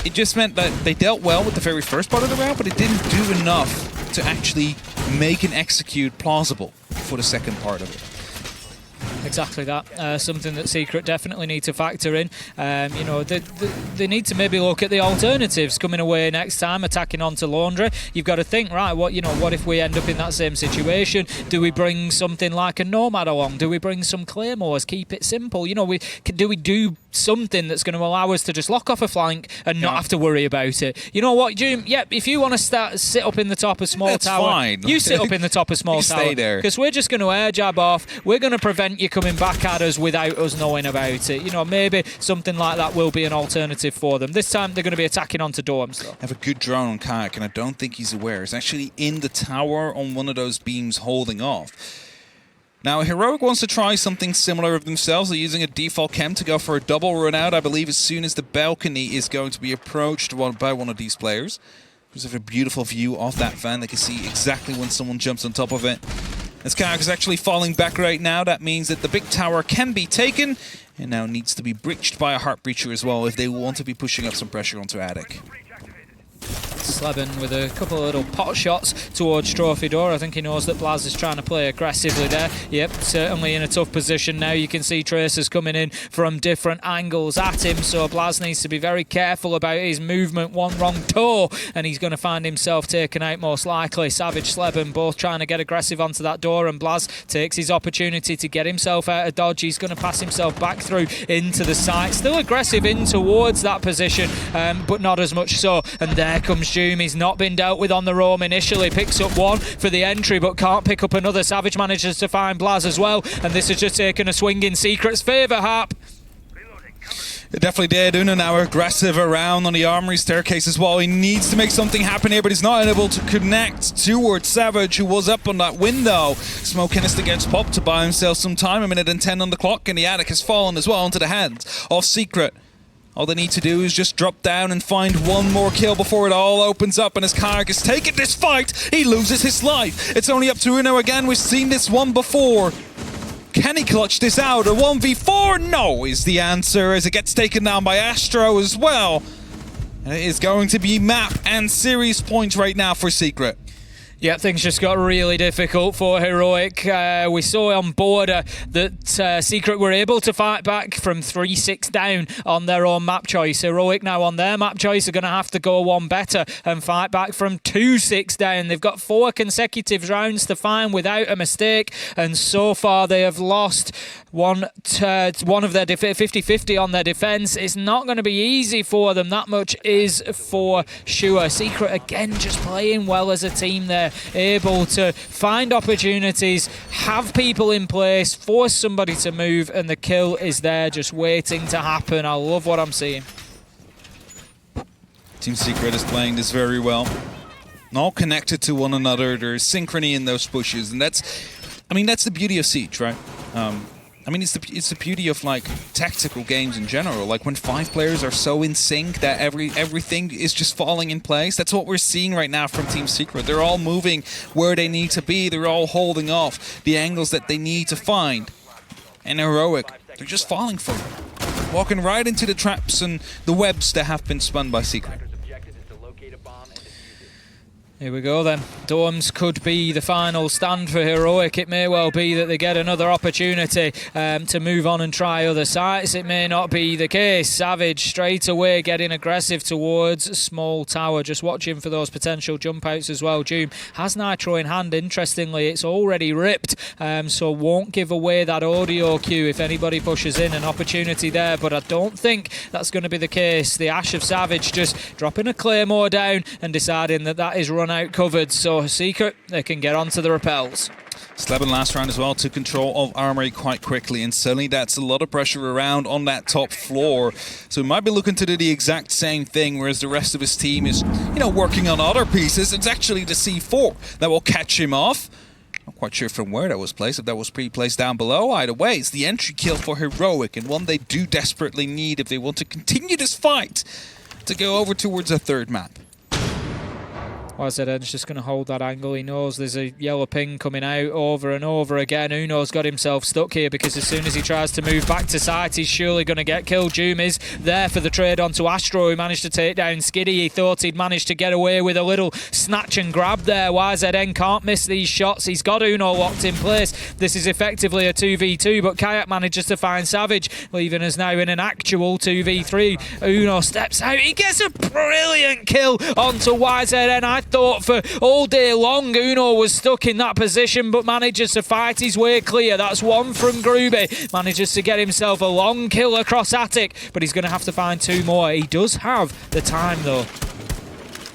It just meant that they dealt well with the very first part of the round, but it didn't do enough to actually make and execute plausible for the second part of it. Exactly that. Something that Secret definitely need to factor in. You know, they need to maybe look at the alternatives coming away next time, attacking onto Laundry. You've got to think, right, what if we end up in that same situation? Do we bring something like a Nomad along? Do we bring some Claymores? Keep it simple. You know, do we do something that's going to allow us to just lock off a flank and not have to worry about it? You know what, Jim? Yep, if you want to sit up in the top of small tower, fine. You sit up in the top of small tower. Stay there. Because we're just going to air jab off. We're going to prevent you coming back at us without us knowing about it. You know, maybe something like that will be an alternative for them. This time they're going to be attacking onto dorms, though. I have a good drone on Kayak, and I don't think he's aware. He's actually in the tower on one of those beams holding off. Now, Heroic wants to try something similar of themselves. They're using a default chem to go for a double run out, I believe, as soon as the balcony is going to be approached by one of these players. There's a beautiful view of that fan. They can see exactly when someone jumps on top of it. As Kayak is actually falling back right now, that means that the big tower can be taken and now needs to be breached by a heart breacher as well if they want to be pushing up some pressure onto Attic. Sleben with a couple of little pot shots towards Trophy Door. I think he knows that Blaz is trying to play aggressively there. Yep, certainly in a tough position now. You can see Tracers coming in from different angles at him, so Blaz needs to be very careful about his movement. One wrong toe and he's going to find himself taken out most likely. Savage, Sleben both trying to get aggressive onto that door, and Blaz takes his opportunity to get himself out of dodge. He's going to pass himself back through into the site. Still aggressive in towards that position, but not as much so. And there comes Doom. He's not been dealt with on the roam initially. Picks up one for the entry, but can't pick up another. Savage manages to find Blaz as well, and this has just taken a swing in Secret's favour, Harp. It definitely did. Uno now aggressive around on the armory staircase as well. He needs to make something happen here, but he's not able to connect towards Savage, who was up on that window. Smoke canister gets popped to buy himself some time. 1:10 on the clock, and the Attic has fallen as well into the hands of Secret. All they need to do is just drop down and find one more kill before it all opens up. And as Kayak has taken this fight, he loses his life. It's only up to Uno again. We've seen this one before. Can he clutch this out? A 1v4? No is the answer, as it gets taken down by Astro as well. And it is going to be map and series points right now for Secret. Yeah, things just got really difficult for Heroic. We saw on Border that Secret were able to fight back from 3-6 down on their own map choice. Heroic now on their map choice are going to have to go one better and fight back from 2-6 down. They've got 4 consecutive rounds to find without a mistake, and so far they have lost one of their 50-50 on their defence. It's not going to be easy for them, that much is for sure. Secret again just playing well as a team there, able to find opportunities, have people in place, force somebody to move, and the kill is there just waiting to happen. I love what I'm seeing. Team Secret is playing this very well. All connected to one another. There's synchrony in those pushes, and that's the beauty of Siege, right? It's the beauty of like tactical games in general. Like when 5 players are so in sync that everything is just falling in place. That's what we're seeing right now from Team Secret. They're all moving where they need to be. They're all holding off the angles that they need to find. And Heroic, they're just falling for it, walking right into the traps and the webs that have been spun by Secret. Here we go then. Domes could be the final stand for Heroic. It may well be that they get another opportunity to move on and try other sites. It may not be the case. Savage straight away getting aggressive towards Small Tower. Just watching for those potential jump outs as well. Doom has Nitro in hand. Interestingly, it's already ripped, so won't give away that audio cue if anybody pushes in. An opportunity there, but I don't think that's going to be the case. The Ash of Savage just dropping a Claymore down and deciding that that is run out covered, so Secret, they can get onto the rappels. Sleben last round as well took control of Armory quite quickly, and suddenly that's a lot of pressure around on that top floor. So he might be looking to do the exact same thing, whereas the rest of his team is, working on other pieces. It's actually the C4 that will catch him off. Not quite sure from where that was placed, if that was pre-placed down below. Either way, it's the entry kill for Heroic, and one they do desperately need if they want to continue this fight to go over towards a third map. YZN's just going to hold that angle. He knows there's a yellow ping coming out over and over again. Uno's got himself stuck here because as soon as he tries to move back to site, he's surely going to get killed. Doom is there for the trade onto Astro, who managed to take down Skiddy. He thought he'd managed to get away with a little snatch and grab there. YZN can't miss these shots. He's got Uno locked in place. This is effectively a 2v2, but Kayak manages to find Savage, leaving us now in an actual 2v3. Uno steps out. He gets a brilliant kill onto YZN. I thought for all day long Uno was stuck in that position, but manages to fight his way clear. That's one from Groovy. Manages to get himself a long kill across Attic, but he's going to have to find 2 more. He does have the time though.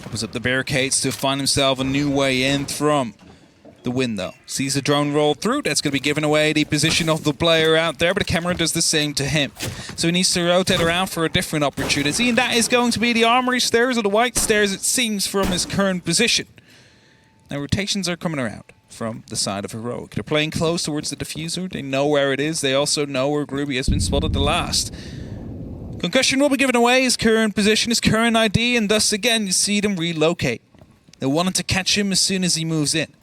Opens up the barricades to find himself a new way in from the window. Sees the drone roll through. That's going to be giving away the position of the player out there, but the camera does the same to him. So he needs to rotate around for a different opportunity, and that is going to be the Armory stairs, or the white stairs, it seems, from his current position. Now, rotations are coming around from the side of Heroic. They're playing close towards the diffuser. They know where it is. They also know where Groovy has been spotted the last. Concussion will be given away, his current position, his current ID, and thus again you see them relocate. They wanted to catch him as soon as he moves in.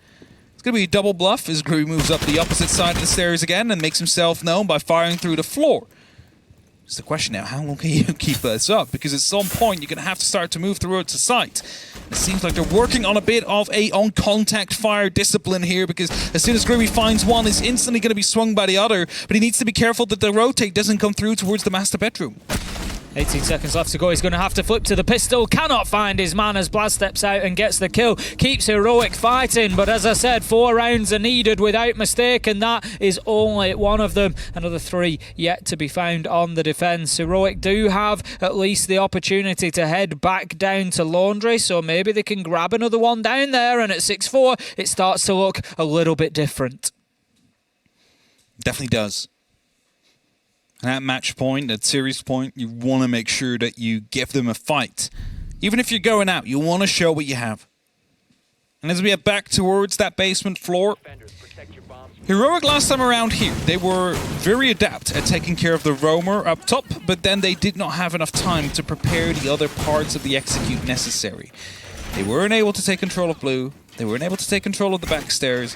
It's going to be a double bluff as Groovy moves up the opposite side of the stairs again and makes himself known by firing through the floor. It's the question now, how long can you keep this up? Because at some point you're going to have to start to move towards the site. It seems like they're working on a bit of a on-contact fire discipline here, because as soon as Groovy finds one, it's instantly going to be swung by the other, but he needs to be careful that the rotate doesn't come through towards the master bedroom. 18 seconds left to go. He's going to have to flip to the pistol. Cannot find his man as Blaz steps out and gets the kill. Keeps Heroic fighting, but as I said, 4 rounds are needed without mistake, and that is only one of them. Another 3 yet to be found on the defence. Heroic do have at least the opportunity to head back down to Laundry, so maybe they can grab another one down there, and at 6-4 it starts to look a little bit different. Definitely does. And at match point, at series point, you want to make sure that you give them a fight. Even if you're going out, you want to show what you have. And as we head back towards that basement floor, Heroic last time around here, they were very adept at taking care of the roamer up top, but then they did not have enough time to prepare the other parts of the execute necessary. They weren't able to take control of blue, they weren't able to take control of the back stairs.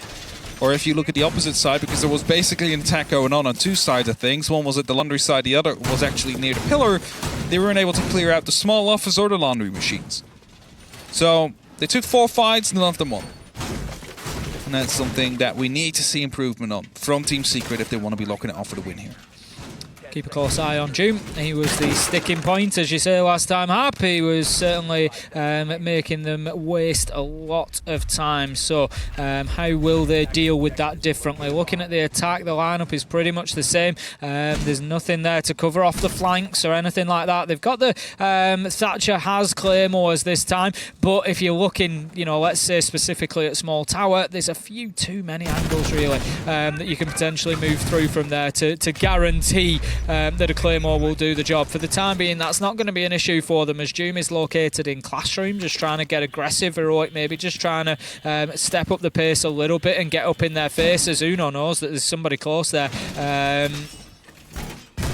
Or if you look at the opposite side, because there was basically an attack going on 2 sides of things. One was at the laundry side, the other was actually near the pillar. They weren't able to clear out the small office or the laundry machines. So they took 4 fights, none of them won. And that's something that we need to see improvement on from Team Secret if they want to be locking it off for the win here. Keep a close eye on Doom. He was the sticking point, as you say, last time up. He was certainly making them waste a lot of time. So how will they deal with that differently? Looking at the attack, the lineup is pretty much the same. There's nothing there to cover off the flanks or anything like that. They've got the Thatcher has Claymores this time, but if you're looking, you know, let's say specifically at Small Tower, there's a few too many angles really that you can potentially move through from there to guarantee that a Claymore will do the job. For the time being, that's not going to be an issue for them, as Doom is located in Classroom, just trying to get aggressive. Heroic maybe just trying to step up the pace a little bit and get up in their faces. Uno knows that there's somebody close there.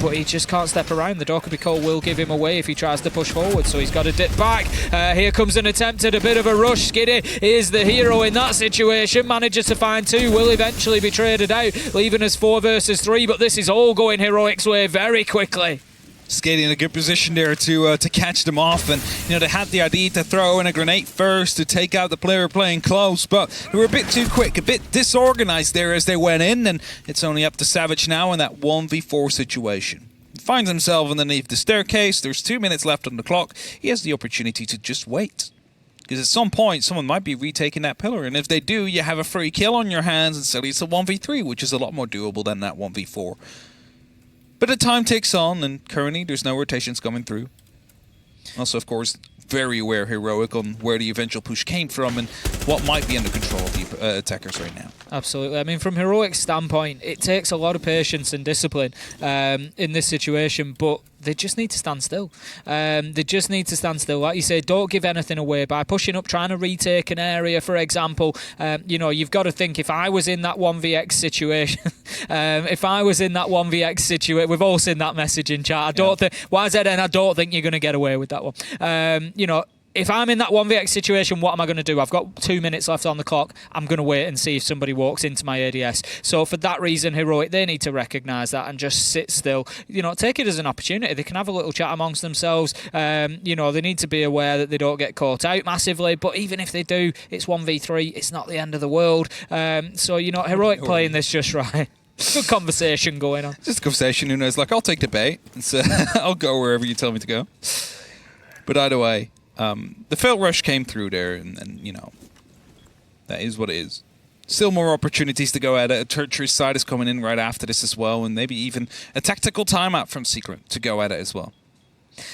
But he just can't step around. The Doka Cole will give him away if he tries to push forward, so he's got to dip back. Here comes an attempt at a bit of a rush. Skiddy is the hero in that situation, manages to find two, will eventually be traded out, leaving us 4 versus 3, but this is all going Heroic's way very quickly. Skady in a good position there to catch them off, and you know they had the idea to throw in a grenade first to take out the player playing close, but they were a bit too quick, a bit disorganized there as they went in, and it's only up to Savage now in that 1v4 situation. He finds himself underneath the staircase. There's 2 minutes left on the clock. He has the opportunity to just wait, because at some point someone might be retaking that pillar, and if they do, you have a free kill on your hands, and suddenly it's a 1v3, which is a lot more doable than that 1v4. But the time ticks on, and currently there's no rotations coming through. Also, of course, very aware Heroic on where the eventual push came from and what might be under control of the attackers right now. Absolutely. I mean, from Heroic's standpoint, it takes a lot of patience and discipline in this situation, but they just need to stand still. They just need to stand still. Like you say, don't give anything away by pushing up, trying to retake an area, for example. You know, you've got to think, if I was in that 1vx situation, we've all seen that message in chat. I don't think, YZN, I don't think you're going to get away with that one. You know, if I'm in that 1vx situation, what am I going to do? I've got 2 minutes left on the clock. I'm going to wait and see if somebody walks into my ADS. So for that reason, Heroic, they need to recognise that and just sit still. You know, take it as an opportunity. They can have a little chat amongst themselves. You know, they need to be aware that they don't get caught out massively. But even if they do, it's 1v3. It's not the end of the world. So, you know, Heroic playing this just right. Good conversation going on. Just a conversation. Uno's like, I'll take the bait. So I'll go wherever you tell me to go. But either way, the failed rush came through there, and you know, that is what it is. Still more opportunities to go at it. A tertiary side is coming in right after this as well, and maybe even a tactical timeout from Secret to go at it as well.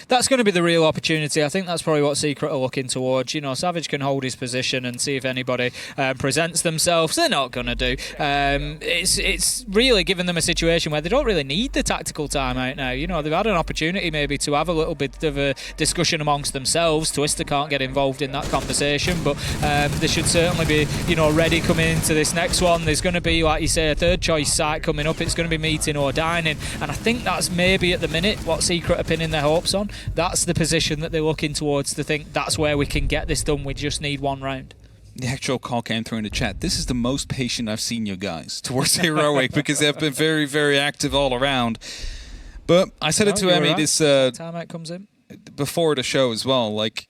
That's going to be the real opportunity. I think that's probably what Secret are looking towards. You know, Savage can hold his position and see if anybody presents themselves. They're not going to do. It's really giving them a situation where they don't really need the tactical timeout now. You know, they've had an opportunity maybe to have a little bit of a discussion amongst themselves. Twister can't get involved in that conversation, but they should certainly be, you know, ready coming into this next one. There's going to be, like you say, a third choice site coming up. It's going to be meeting or dining, and I think that's maybe at the minute what Secret are pinning their hopes on. That's the position that they're looking towards, to think that's where we can get this done. We just need one round. The actual call came through in the chat. This is the most patient I've seen you guys towards Heroic, because they've been very, very active all around. But I said it to Emmy this timeout comes in before the show as well. Like,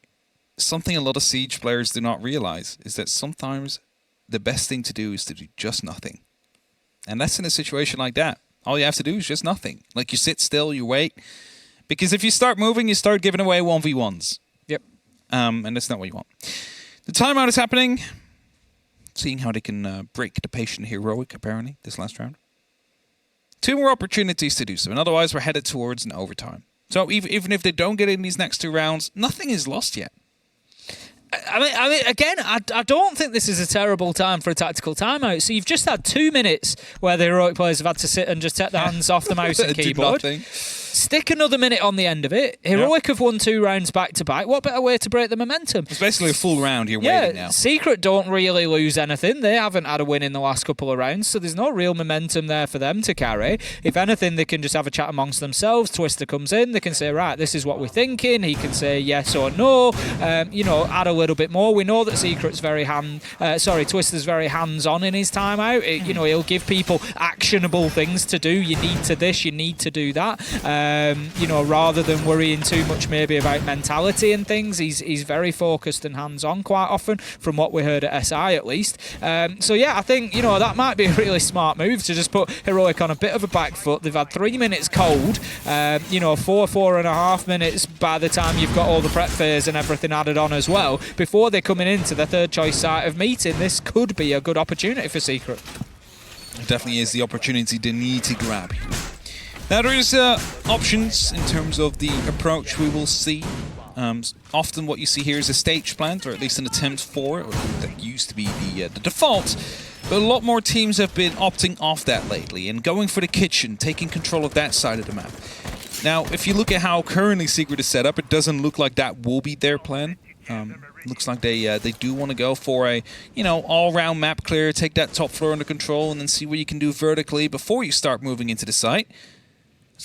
something a lot of Siege players do not realize is that sometimes the best thing to do is to do just nothing. And that's in a situation like that. All you have to do is just nothing. Like, you sit still, you wait. Because if you start moving, you start giving away 1v1s. Yep. And that's not what you want. The timeout is happening. Seeing how they can break the patient Heroic, apparently, this last round. 2 more opportunities to do so, and otherwise we're headed towards an overtime. So even if they don't get in these next 2 rounds, nothing is lost yet. I mean, again, I don't think this is a terrible time for a tactical timeout. So you've just had 2 minutes where the Heroic players have had to sit and just take their hands off the mouse and keyboard. Stick another minute on the end of it. Heroic have won 2 rounds back to back. What better way to break the momentum? It's basically a full round. You're waiting now. Secret don't really lose anything. They haven't had a win in the last couple of rounds, so there's no real momentum there for them to carry. If anything, they can just have a chat amongst themselves. Twister comes in. They can say, right, this is what we're thinking. He can say yes or no. You know, add a little bit more. We know that Secret's Twister's very hands-on in his timeout. You know, he'll give people actionable things to do. You need to this, you need to do that. you know, rather than worrying too much maybe about mentality and things. He's very focused and hands-on quite often, from what we heard at SI at least. So yeah, I think, you know, that might be a really smart move to just put Heroic on a bit of a back foot. They've had 3 minutes cold, you know, 4.5 minutes by the time you've got all the prep phase and everything added on as well, before they're coming into the third choice site of meeting. This could be a good opportunity for Secret. It definitely is the opportunity they need to grab. Now there is options in terms of the approach we will see. Often what you see here is a stage plant, or at least an attempt for it. That used to be the default. But a lot more teams have been opting off that lately and going for the kitchen, taking control of that side of the map. Now, if you look at how currently Secret is set up, it doesn't look like that will be their plan. Looks like they do want to go for a, you know, all-round map clear, take that top floor under control, and then see what you can do vertically before you start moving into the site.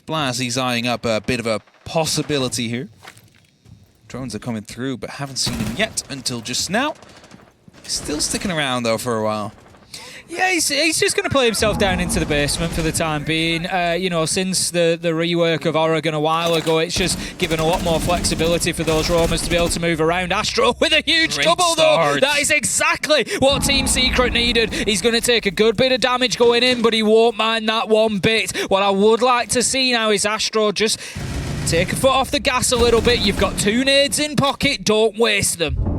Blazzy's eyeing up a bit of a possibility here. Drones are coming through, but haven't seen him yet until just now. He's still sticking around, though, for a while. Yeah, he's just going to play himself down into the basement for the time being. You know, since the rework of Oregon a while ago, it's just given a lot more flexibility for those roamers to be able to move around. Astro with a huge double, though. That is exactly what Team Secret needed. He's going to take a good bit of damage going in, but he won't mind that one bit. What I would like to see now is Astro just take a foot off the gas a little bit. You've got 2 nades in pocket. Don't waste them.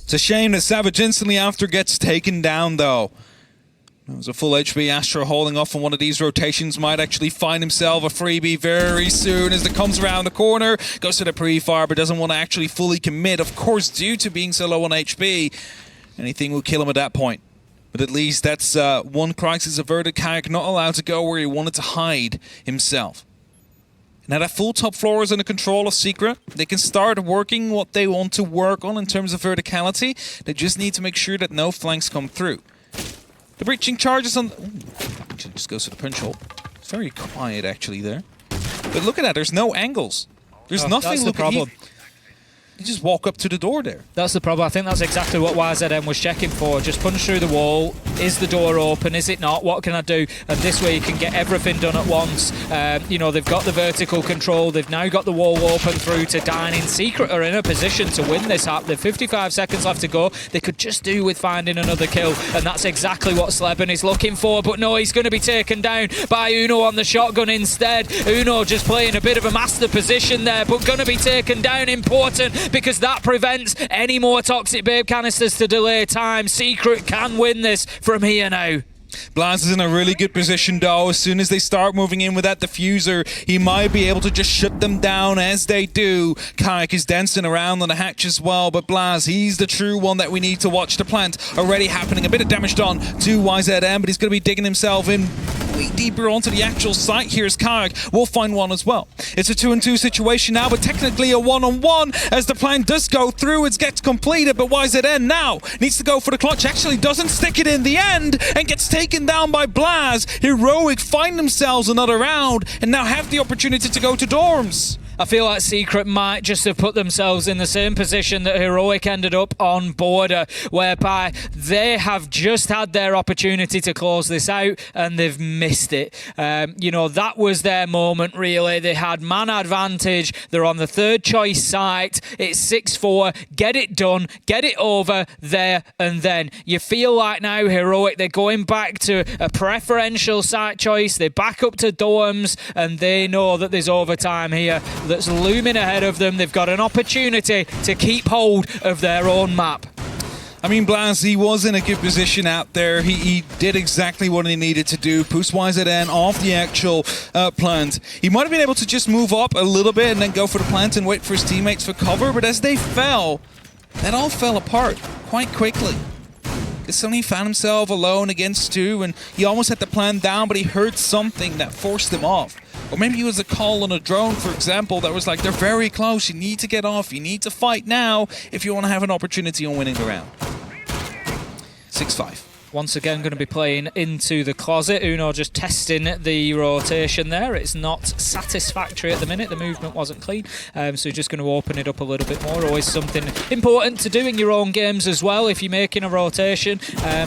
It's a shame that Savage instantly after gets taken down, though. It was a full HP. Astro holding off on one of these rotations might actually find himself a freebie very soon as it comes around the corner. Goes to the pre-fire, but doesn't want to actually fully commit. Of course, due to being so low on HP, anything will kill him at that point. But at least that's one crisis averted. Kayak not allowed to go where he wanted to hide himself. Now that full top floor is under control of Secret. They can start working what they want to work on in terms of verticality. They just need to make sure that no flanks come through. The breaching charges on... Ooh, just goes to the punch hole. It's very quiet actually there. But look at that, there's no angles. There's nothing. That's the problem. You just walk up to the door there. That's the problem. I think that's exactly what YZM was checking for. Just punch through the wall. Is the door open? Is it not? What can I do? And this way you can get everything done at once. You know, they've got the vertical control. They've now got the wall open through to dine in. Secret are in a position to win this. They've 55 seconds left to go. They could just do with finding another kill. And that's exactly what Sleben is looking for. But no, he's going to be taken down by Uno on the shotgun instead. Uno just playing a bit of a master position there, but going to be taken down. Important, because that prevents any more toxic babe canisters to delay time. Secret can win this from here now. Blaz is in a really good position though. As soon as they start moving in with that diffuser, he might be able to just shut them down as they do. Kayak is dancing around on the hatch as well, but Blaz, he's the true one that we need to watch. The plant already happening. A bit of damage done to YZM, but he's going to be digging himself in way deeper onto the actual site. Here's Kayak. We'll find one as well. It's a 2-on-2 situation now, but technically a 1-on-1 as the plan does go through. It gets completed, but YZN now needs to go for the clutch. Actually doesn't stick it in the end and gets taken down by Blaz. Heroic find themselves another round and now have the opportunity to go to dorms. I feel like Secret might just have put themselves in the same position that Heroic ended up on Border, whereby they have just had their opportunity to close this out and they've missed it. You know, that was their moment, really. They had man advantage. They're on the third choice site. It's 6-4. Get it done. Get it over there and then. You feel like now Heroic, they're going back to a preferential site choice. They're back up to dorms and they know that there's overtime here that's looming ahead of them. They've got an opportunity to keep hold of their own map. I mean, Blaz, he was in a good position out there. He did exactly what he needed to do. Push YZN off the actual plant. He might have been able to just move up a little bit and then go for the plant and wait for his teammates for cover, but as they fell, that all fell apart quite quickly. Because suddenly he found himself alone against 2, and he almost had the plan down, but he heard something that forced him off. Or maybe it was a call on a drone, for example, that was like, they're very close, you need to get off, you need to fight now if you want to have an opportunity on winning the round. 6-5. once again going to be playing into the closet. Uno just testing the rotation there. It's not satisfactory at the minute. The movement wasn't clean. So just going to open it up a little bit more. Always something important to do in your own games as well. If you're making a rotation,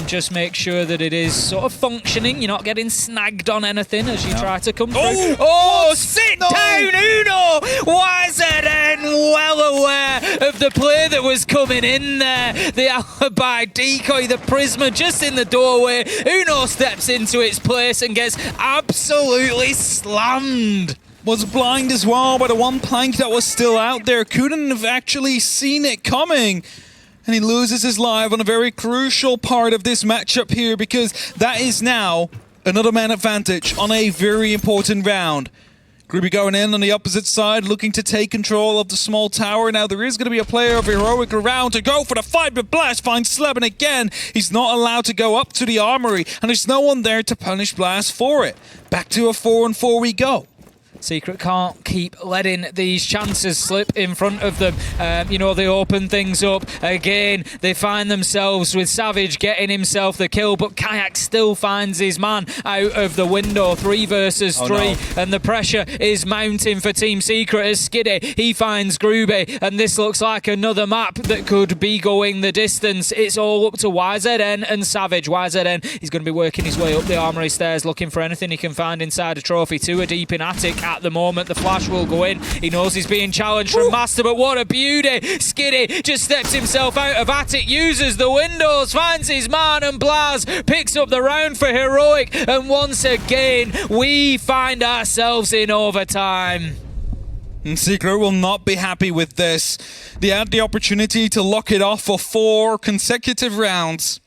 just make sure that it is sort of functioning. You're not getting snagged on anything as you try to come through. Oh, sit down, Uno! YZN well aware of the play that was coming in there. The alibi decoy, the Prisma just in the doorway. Uno steps into its place and gets absolutely slammed. Was blind as well by the one plank that was still out there. Couldn't have actually seen it coming. And he loses his life on a very crucial part of this matchup here, because that is now another man advantage on a very important round. Groovy going in on the opposite side, looking to take control of the small tower. Now there is going to be a player of Heroic around to go for the fight, but Blast finds Sleben again. He's not allowed to go up to the armory, and there's no one there to punish Blast for it. Back to a 4-on-4 we go. Secret can't keep letting these chances slip in front of them. You know, they open things up. Again, they find themselves with Savage getting himself the kill, but Kayak still finds his man out of the window. 3 versus 3, and the pressure is mounting for Team Secret as Skiddy, he finds Groovy, and this looks like another map that could be going the distance. It's all up to YZN and Savage. YZN, he's going to be working his way up the armory stairs, looking for anything he can find inside a trophy. 2 are deep in attic at the moment. The flash will go in. He knows he's being challenged from Master, but what a beauty. Skiddy just steps himself out of attic, uses the windows, finds his man, and Blaz picks up the round for Heroic, and once again we find ourselves in overtime. And Secret will not be happy with this. They had the opportunity to lock it off for 4 consecutive rounds,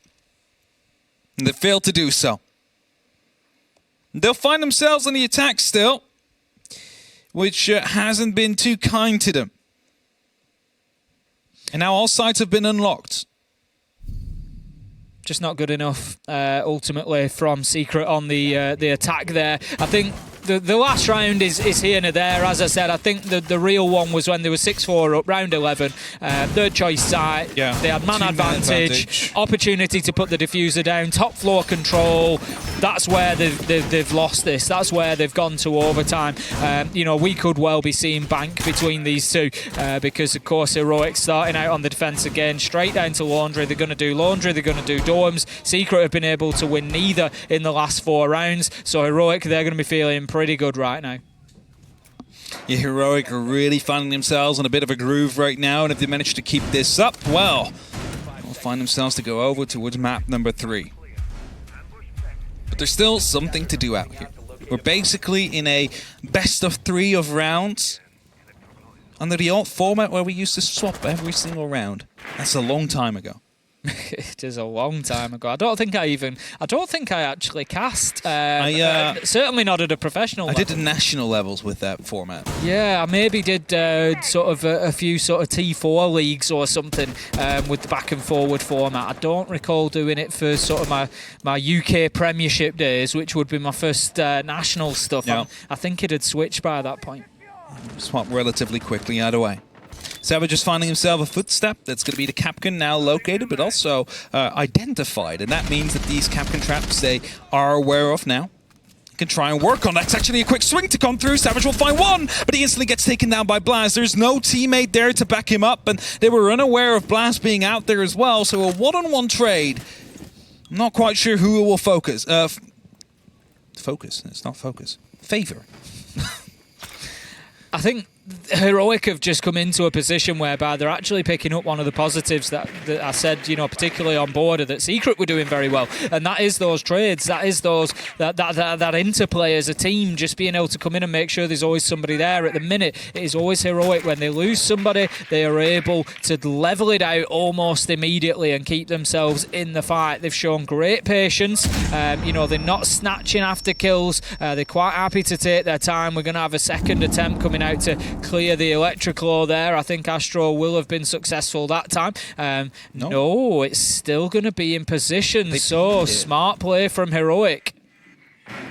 and they failed to do so. They'll find themselves on the attack still, which hasn't been too kind to them. And now all sites have been unlocked. Just not good enough, ultimately, from Secret on the attack there. I think the last round is here and there. As I said, I think the real one was when they were 6-4 up, round 11. Third choice site. Yeah. They had man advantage, opportunity to put the diffuser down, top floor control. That's where they've lost this. That's where they've gone to overtime. You know, we could well be seeing bank between these two, because, of course, Heroic starting out on the defense again, straight down to Laundry. They're going to do Laundry, they're going to do Dorms. Secret have been able to win neither in the last 4 rounds, so Heroic, they're going to be feeling pretty good right now. Yeah, Heroic are really finding themselves on a bit of a groove right now, and if they manage to keep this up, well, they'll find themselves to go over towards map number 3. But there's still something to do out here. We're basically in a best of 3 of rounds under the old format where we used to swap every single round. That's a long time ago. It is a long time ago. I don't think I actually cast. Certainly not at a professional level. I did the national levels with that format. Yeah, I maybe did sort of a few sort of T4 leagues or something with the back and forward format. I don't recall doing it for sort of my UK Premiership days, which would be my first national stuff. Yeah. I think it had switched by that point. Swap relatively quickly either way. Savage is finding himself a footstep. That's going to be the Capcan, now located, but also identified. And that means that these Capcan traps they are aware of now. Can try and work on that. It's actually a quick swing to come through. Savage will find one, but he instantly gets taken down by Blaz. There's no teammate there to back him up, and they were unaware of Blaz being out there as well. So a one-on-one trade. I'm not quite sure who it will focus. Focus. It's not focus. Favor. I think Heroic have just come into a position whereby they're actually picking up one of the positives that I said, you know, particularly on Border, that Secret were doing very well, and that is those trades, that is those that interplay as a team, just being able to come in and make sure there's always somebody there. At the minute, it is always Heroic. When they lose somebody, they are able to level it out almost immediately and keep themselves in the fight. They've shown great patience. You know, they're not snatching after kills. They're quite happy to take their time. We're going to have a second attempt coming out to clear the electrical there. I think Astro will have been successful that time. No, it's still going to be in position. So smart play from Heroic.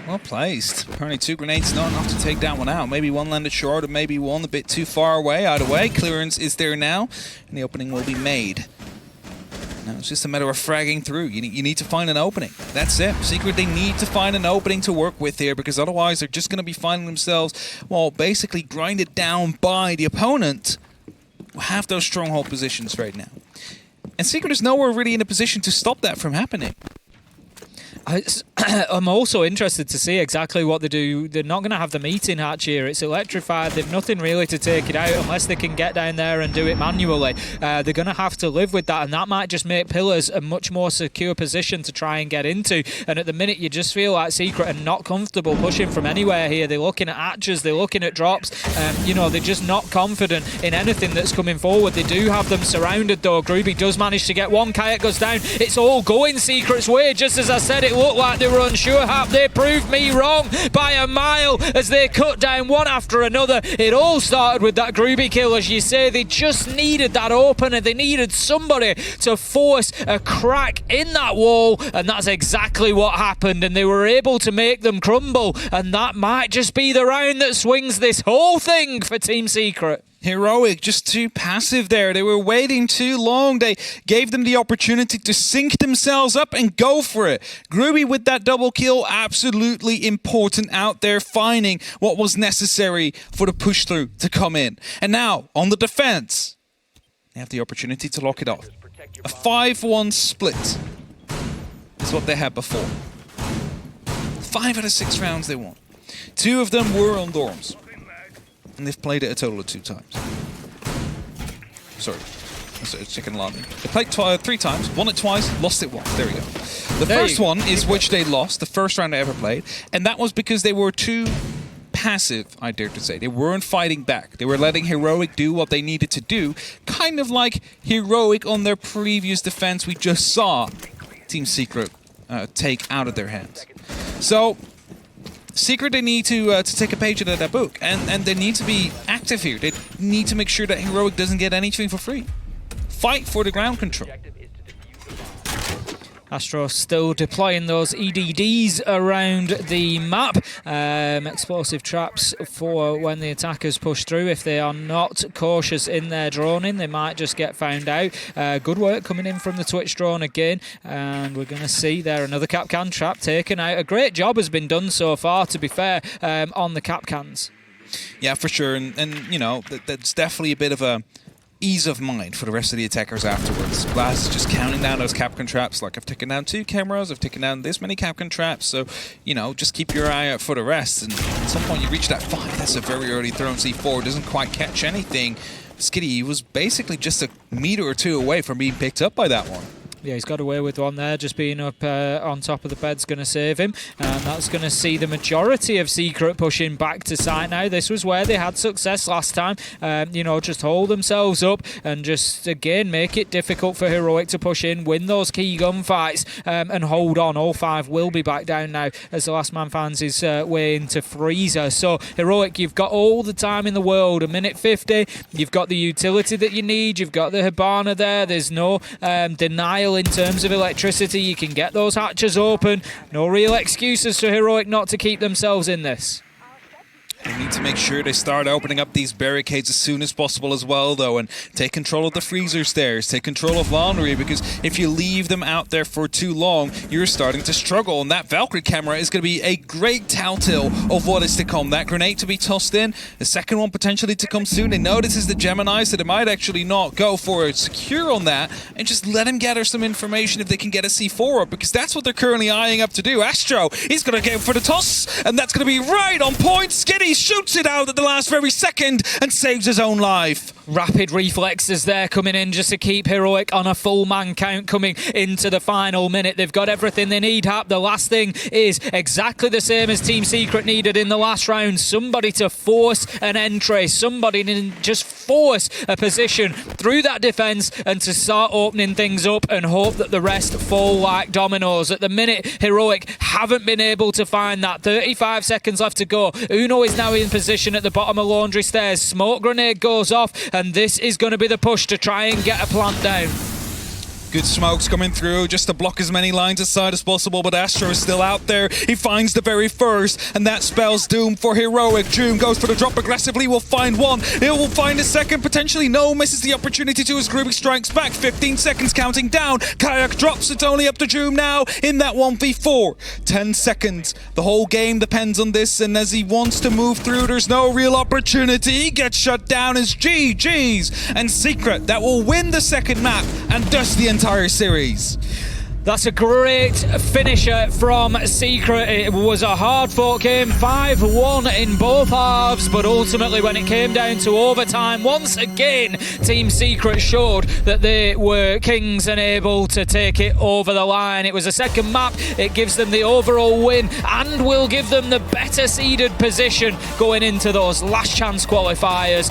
Well placed. Apparently 2 grenades not enough to take that one out. Maybe one landed short, or maybe one a bit too far away. Either way, clearance is there now, and the opening will be made. Now it's just a matter of fragging through. You need to find an opening. That's it. Secret, they need to find an opening to work with here, because otherwise they're just going to be finding themselves, well, basically grinded down by the opponent who have those stronghold positions right now. And Secret is nowhere really in a position to stop that from happening. I'm also interested to see exactly what they do. They're not going to have the meeting hatch here. It's electrified. They've nothing really to take it out unless they can get down there and do it manually. They're going to have to live with that, and that might just make Pillars a much more secure position to try and get into. And at the minute, you just feel like Secret are not comfortable pushing from anywhere here. They're looking at hatches, they're looking at drops. You know, they're just not confident in anything that's coming forward. They do have them surrounded, though. Groovy does manage to get one. Kayak goes down. It's all going Secret's way. Just as I said, it looked like they were unsure. They proved me wrong by a mile as they cut down one after another. It all started with that Groovy kill, as you say. They just needed that opener. They needed somebody to force a crack in that wall, and that's exactly what happened, and they were able to make them crumble, and that might just be the round that swings this whole thing for Team Secret. Heroic, just too passive there. They were waiting too long. They gave them the opportunity to sync themselves up and go for it. Groovy with that double kill, absolutely important out there, finding what was necessary for the push through to come in. And now, on the defense, they have the opportunity to lock it off. A 5-1 split is what they had before. 5 out of 6 rounds they won. 2 of them were on dorms. And they've played it a total of 2 times. Sorry, chicken landing. They played 3 times, won it twice, lost it once. There we go. The first one is which they lost, the first round they ever played, and that was because they were too passive, I dare to say. They weren't fighting back. They were letting Heroic do what they needed to do, kind of like Heroic on their previous defense we just saw Team Secret take out of their hands. So Secret, they need to take a page out of that book, and they need to be active here. They need to make sure that Heroic doesn't get anything for free. Fight for the ground control. Astro still deploying those EDDs around the map. Explosive traps for when the attackers push through. If they are not cautious in their droning, they might just get found out. Good work coming in from the Twitch drone again. And we're going to see there another Capcan trap taken out. A great job has been done so far, to be fair, on the Capcans. Yeah, for sure. And you know, that's definitely a bit of a ease of mind for the rest of the attackers afterwards. Blast is just counting down those Capcan traps. Like, I've taken down 2 cameras, I've taken down this many Capcan traps, so, you know, just keep your eye out for the rest. And at some point you reach that 5, that's a very early throw, and C4 doesn't quite catch anything. Skitty was basically just a meter or 2 away from being picked up by that one. Yeah, he's got away with one there. Just being up on top of the bed's going to save him. And that's going to see the majority of Secret pushing back to site now. This was where they had success last time. You know, just hold themselves up and just, again, make it difficult for Heroic to push in, win those key gunfights, and hold on. All 5 will be back down now as the last man finds his way into Freezer. So, Heroic, you've got all the time in the world. 1:50. You've got the utility that you need. You've got the Hibana there. There's no denial in terms of electricity. You can get those hatches open. No real excuses for Heroic not to keep themselves in this. They need to make sure they start opening up these barricades as soon as possible as well, though, and take control of the freezer stairs, take control of laundry, because if you leave them out there for too long, you're starting to struggle, and that Valkyrie camera is going to be a great telltale of what is to come. That grenade to be tossed in, the second one potentially to come soon. They know this is the Gemini, so they might actually not go for it. Secure on that, and just let him gather some information if they can get a C4 up, because that's what they're currently eyeing up to do. Astro, he's going to go for the toss, and that's going to be right on point. Skitty shoots it out at the last very second and saves his own life. Rapid reflexes there coming in just to keep Heroic on a full man count coming into the final minute. They've got everything they need, Hap. The last thing is exactly the same as Team Secret needed in the last round. Somebody to force an entry, somebody to just force a position through that defense and to start opening things up and hope that the rest fall like dominoes. At the minute, Heroic haven't been able to find that. 35 seconds left to go. Uno is now in position at the bottom of laundry stairs. Smoke grenade goes off, and this is going to be the push to try and get a plant down. Good smokes coming through just to block as many lines aside as possible, but Astro is still out there. He finds the very first, and that spells doom for Heroic. Joom goes for the drop aggressively, will find one. He will find a second, potentially no, misses the opportunity to as Groovy strikes back. 15 seconds counting down. Kayak drops, it's only up to Joom now in that 1v4. 10 seconds. The whole game depends on this, and as he wants to move through, there's no real opportunity. He gets shut down as GG's. And Secret, that will win the second map and dust the entire series. That's a great finisher from Secret. It was a hard-fought game, 5-1 in both halves, but ultimately when it came down to overtime, once again, Team Secret showed that they were kings and able to take it over the line. It was a second map. It gives them the overall win and will give them the better seeded position going into those last chance qualifiers.